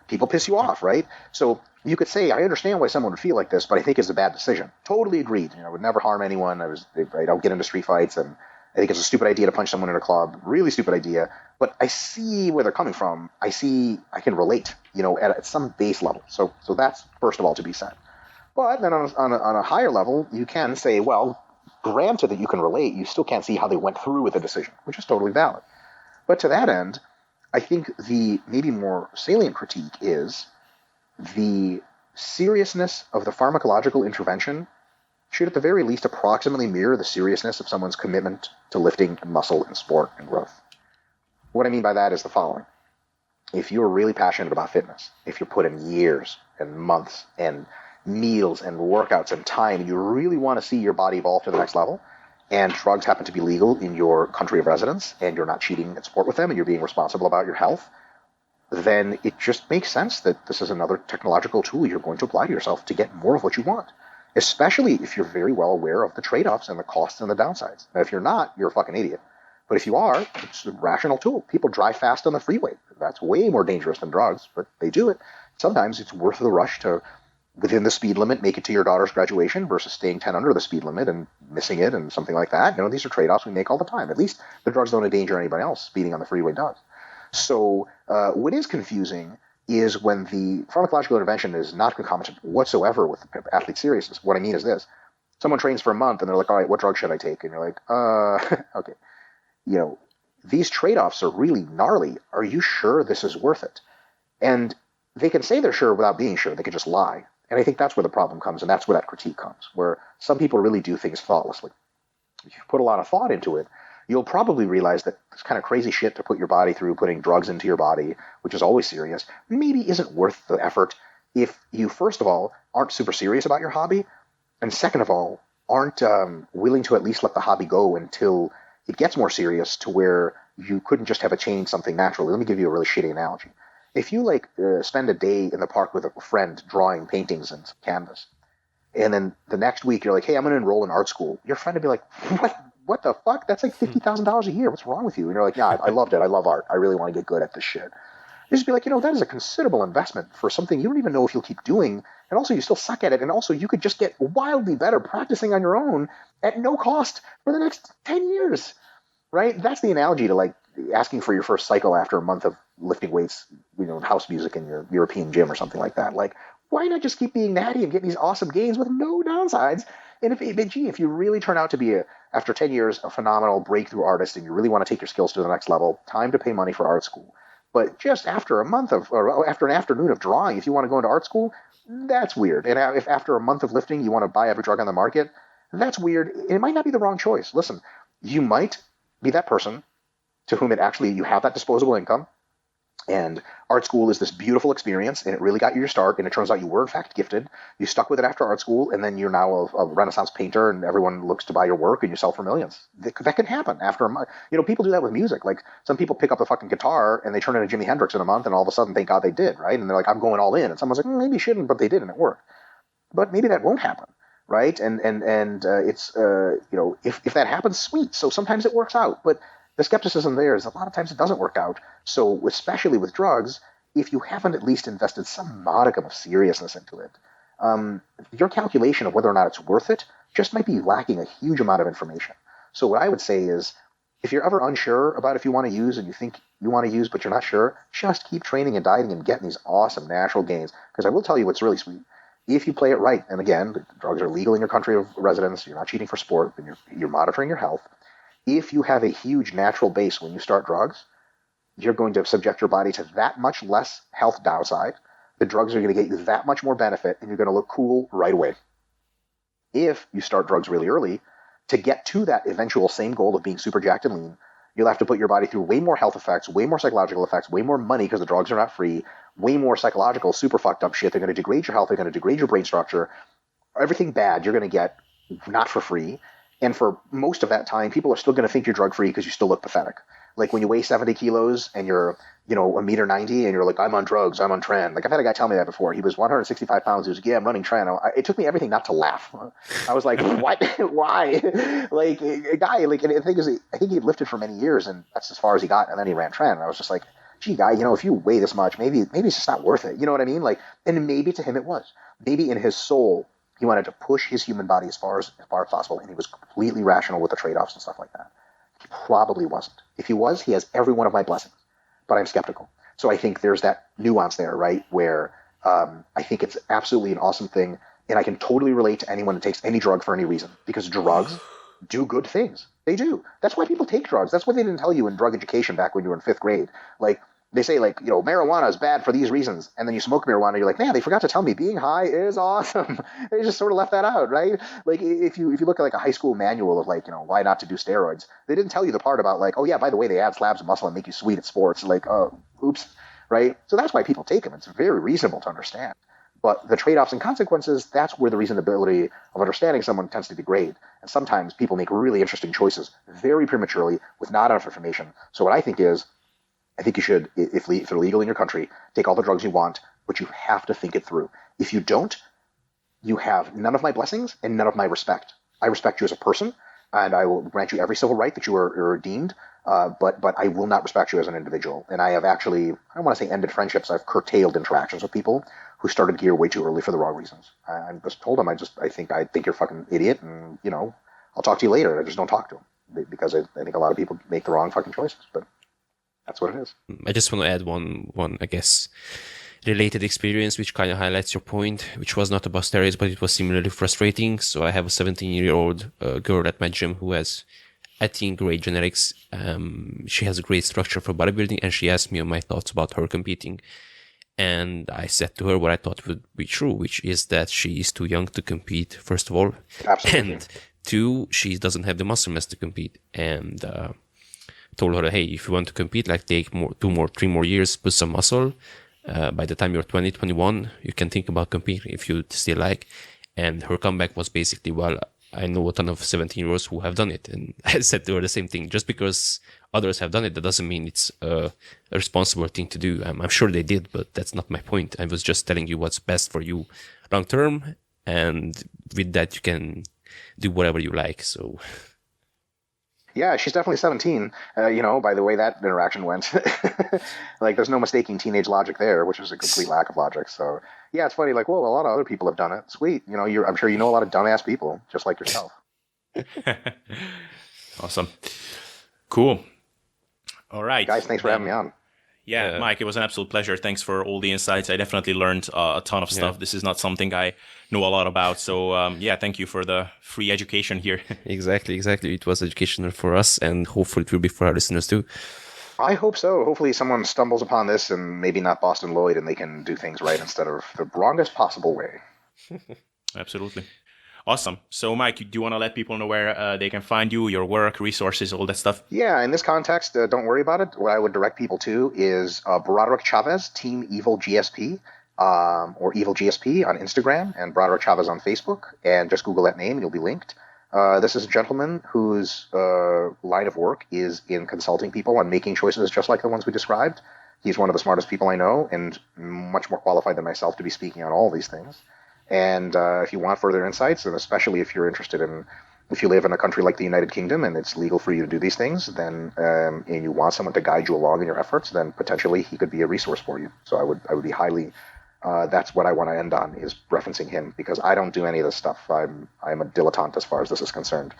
People piss you off, right? So you could say, I understand why someone would feel like this, but I think it's a bad decision. Totally agreed. I would never harm anyone. I don't get into street fights, and I think it's a stupid idea to punch someone in a club. Really stupid idea. But I see where they're coming from. I can relate, at some base level. So that's, first of all, to be said. But then on a higher level, you can say, well, granted that you can relate, you still can't see how they went through with the decision, which is totally valid. But to that end, I think the maybe more salient critique is the seriousness of the pharmacological intervention should at the very least approximately mirror the seriousness of someone's commitment to lifting and muscle and sport and growth. What I mean by that is the following. If you're really passionate about fitness, if you put in years and months and meals and workouts and time, and you really want to see your body evolve to the next level, and drugs happen to be legal in your country of residence, and you're not cheating at sport with them, and you're being responsible about your health, then it just makes sense that this is another technological tool you're going to apply to yourself to get more of what you want, especially if you're very well aware of the trade-offs and the costs and the downsides. Now, if you're not, you're a fucking idiot. But if you are, it's a rational tool. People drive fast on the freeway. That's way more dangerous than drugs, but they do it. Sometimes it's worth the rush to, within the speed limit, make it to your daughter's graduation versus staying 10 under the speed limit and missing it and something like that. These are trade-offs we make all the time. At least the drugs don't endanger anybody else. Speeding on the freeway does. So what is confusing is when the pharmacological intervention is not concomitant whatsoever with the athlete's seriousness. What I mean is this. Someone trains for a month and they're like, all right, what drug should I take? And you're like, okay. These trade-offs are really gnarly. Are you sure this is worth it? And they can say they're sure without being sure. They can just lie. And I think that's where the problem comes, and that's where that critique comes, where some people really do things thoughtlessly. If you put a lot of thought into it, you'll probably realize that this kind of crazy shit to put your body through, putting drugs into your body, which is always serious, maybe isn't worth the effort if you, first of all, aren't super serious about your hobby, and second of all, aren't willing to at least let the hobby go until it gets more serious to where you couldn't just have it change something naturally. Let me give you a really shitty analogy. If you spend a day in the park with a friend drawing paintings and canvas, and then the next week you're like, hey, I'm going to enroll in art school, your friend would be like, what the fuck? That's like $50,000 a year. What's wrong with you? And you're like, yeah, I loved it. I love art. I really want to get good at this shit. You just be like, that is a considerable investment for something you don't even know if you'll keep doing. And also you still suck at it. And also you could just get wildly better practicing on your own at no cost for the next 10 years, right? That's the analogy to asking for your first cycle after a month of lifting weights, house music in your European gym or something like that. Like, why not just keep being natty and get these awesome gains with no downsides? And if you really turn out to be, after 10 years, a phenomenal breakthrough artist and you really want to take your skills to the next level, time to pay money for art school. But just after a month of, or after an afternoon of drawing, if you want to go into art school, that's weird. And if after a month of lifting you want to buy every drug on the market, that's weird. It might not be the wrong choice. Listen, you might be that person to whom it actually, you have that disposable income. And art school is this beautiful experience, and it really got you your start. And it turns out you were in fact gifted. You stuck with it after art school, and then you're now a Renaissance painter, and everyone looks to buy your work, and you sell for millions. That can happen after a month. You know, people do that with music. Like some people pick up the fucking guitar and they turn into Jimi Hendrix in a month, and all of a sudden, thank God they did, right? And they're like, I'm going all in. And someone's like, maybe you shouldn't, but they did, and it worked. But maybe that won't happen, right? And it's you know, if that happens, sweet. So sometimes it works out, but the skepticism there is a lot of times it doesn't work out. So especially with drugs, if you haven't at least invested some modicum of seriousness into it, your calculation of whether or not it's worth it just might be lacking a huge amount of information. So what I would say is, if you're ever unsure about if you want to use and you think you want to use but you're not sure, just keep training and dieting and getting these awesome natural gains. Because I will tell you what's really sweet. If you play it right, and again, the drugs are legal in your country of residence, you're not cheating for sport, and you're monitoring your health. If you have a huge natural base when you start drugs, you're going to subject your body to that much less health downside. The drugs are going to get you that much more benefit, and you're going to look cool right away. If you start drugs really early, to get to that eventual same goal of being super jacked and lean, you'll have to put your body through way more health effects, way more psychological effects, way more money because the drugs are not free, way more psychological, super fucked up shit. They're going to degrade your health. They're going to degrade your brain structure. Everything bad you're going to get not for free. And for most of that time, people are still going to think you're drug-free because you still look pathetic. Like when you weigh 70 kilos and you're, you know, 1.90 m and you're like, I'm on drugs, I'm on tren. Like I've had a guy tell me that before. He was 165 pounds. He was like, yeah, I'm running tren. It took me everything not to laugh. I was like, what? Why? Like a guy, like, and the thing is, I think he had lifted for many years and that's as far as he got. And then he ran tren. And I was just like, gee, guy, you know, if you weigh this much, maybe it's just not worth it. You know what I mean? Like, and maybe to him it was. Maybe in his soul, he wanted to push his human body as far as possible, and he was completely rational with the trade-offs and stuff like that. He probably wasn't. If he was, he has every one of my blessings, but I'm skeptical. So I think there's that nuance there, right, where I think it's absolutely an awesome thing, and I can totally relate to anyone that takes any drug for any reason, because drugs do good things. They do. That's why people take drugs. That's what they didn't tell you in drug education back when you were in 5th grade. Like, they say, like, you know, marijuana is bad for these reasons. And then you smoke marijuana, you're like, man, they forgot to tell me being high is awesome. They just sort of left that out, right? Like, if you look at like a high school manual of like, you know, why not to do steroids, they didn't tell you the part about like, oh yeah, by the way, they add slabs of muscle and make you sweet at sports. Like, oh, oops, right? So that's why people take them. It's very reasonable to understand. But the trade-offs and consequences, that's where the reasonability of understanding someone tends to degrade. And sometimes people make really interesting choices very prematurely with not enough information. So what I think is, I think you should, if they're legal in your country, take all the drugs you want, but you have to think it through. If you don't, you have none of my blessings and none of my respect. I respect you as a person, and I will grant you every civil right that you are deemed, but I will not respect you as an individual. And I have actually, I don't want to say ended friendships, I've curtailed interactions with people who started gear way too early for the wrong reasons. I just told them, I think you're a fucking idiot, and, you know, I'll talk to you later. I just don't talk to them because I think a lot of people make the wrong fucking choices, but that's what it is. I just want to add one, I guess, related experience, which kind of highlights your point, which was not about steroids, but it was similarly frustrating. So I have a 17-year-old girl at my gym who has, I think, great genetics. She has a great structure for bodybuilding, and she asked me on my thoughts about her competing. And I said to her what I thought would be true, which is that she is too young to compete, first of all. Absolutely. And two, she doesn't have the muscle mass to compete. And told her, hey, if you want to compete, like take 3 more years, put some muscle. By the time you're 20, 21, you can think about competing if you still like. And her comeback was basically, well, I know a ton of 17-year-olds who have done it. And I said to her the same thing. Just because others have done it, that doesn't mean it's a responsible thing to do. I'm sure they did, but that's not my point. I was just telling you what's best for you long term. And with that, you can do whatever you like. So... Yeah, she's definitely 17, you know, by the way that interaction went. Like, there's no mistaking teenage logic there, which is a complete lack of logic. So, yeah, it's funny. Like, well, a lot of other people have done it. Sweet. You know, I'm sure you know a lot of dumbass people, just like yourself. Awesome. Cool. All right. Guys, thanks for having me on. Yeah, Mike, it was an absolute pleasure. Thanks for all the insights. I definitely learned a ton of stuff. This is not something I know a lot about. So, yeah, thank you for the free education here. Exactly. It was educational for us, and hopefully it will be for our listeners too. I hope so. Hopefully someone stumbles upon this and maybe not Boston Lloyd and they can do things right instead of the wrongest possible way. Absolutely. Awesome. So, Mike, do you want to let people know where they can find you, your work, resources, all that stuff? Yeah, in this context, don't worry about it. What I would direct people to is Broderick Chavez, Team Evil GSP, or Evil GSP on Instagram, and Broderick Chavez on Facebook, and just Google that name and you'll be linked. This is a gentleman whose line of work is in consulting people on making choices just like the ones we described. He's one of the smartest people I know and much more qualified than myself to be speaking on all these things. And if you want further insights, and especially if you're interested in, if you live in a country like the United Kingdom and it's legal for you to do these things, then and you want someone to guide you along in your efforts, then potentially he could be a resource for you. So I would be highly. That's what I want to end on, is referencing him, because I don't do any of this stuff. I'm a dilettante as far as this is concerned.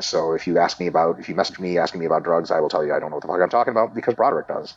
So if you message me asking me about drugs, I will tell you I don't know what the fuck I'm talking about, because Broderick does.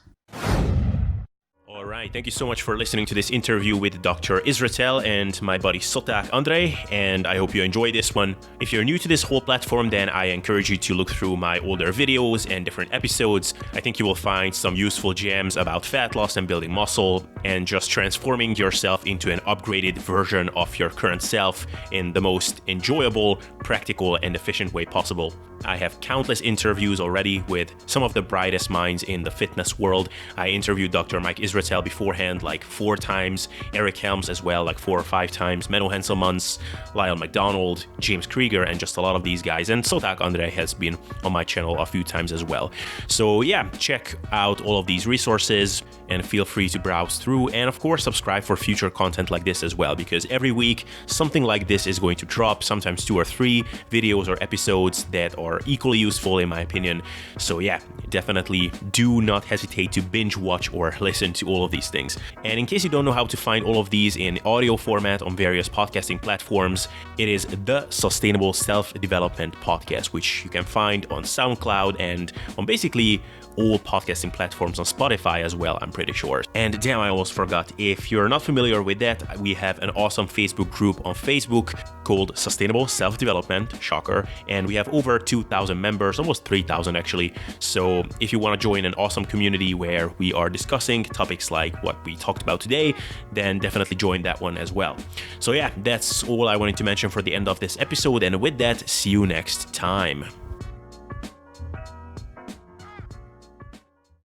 All right, thank you so much for listening to this interview with Dr. Israetel and my buddy Szoták Andrei, and I hope you enjoyed this one. If you're new to this whole platform, then I encourage you to look through my older videos and different episodes. I think you will find some useful gems about fat loss and building muscle, and just transforming yourself into an upgraded version of your current self in the most enjoyable, practical, and efficient way possible. I have countless interviews already with some of the brightest minds in the fitness world. I interviewed Dr. Mike Israetel beforehand like 4 times, Eric Helms as well like 4 or 5 times, Menno Henselmans, Lyle McDonald, James Krieger, and just a lot of these guys. And Szoták Andrei has been on my channel a few times as well. So yeah, check out all of these resources and feel free to browse through, and of course subscribe for future content like this as well, because every week something like this is going to drop, sometimes 2 or 3 videos or episodes that are equally useful in my opinion. So yeah, definitely do not hesitate to binge watch or listen to all of these things. And in case you don't know how to find all of these in audio format on various podcasting platforms, it is the Sustainable Self-Development Podcast, which you can find on SoundCloud and on basically all podcasting platforms, on Spotify as well, I'm pretty sure. And damn, I almost forgot, if you're not familiar with that, we have an awesome Facebook group on Facebook called Sustainable Self-Development, shocker, and we have over 2,000 members, almost 3,000 actually. So if you want to join an awesome community where we are discussing topics like what we talked about today, then definitely join that one as well. So yeah, that's all I wanted to mention for the end of this episode, and with that, see you next time.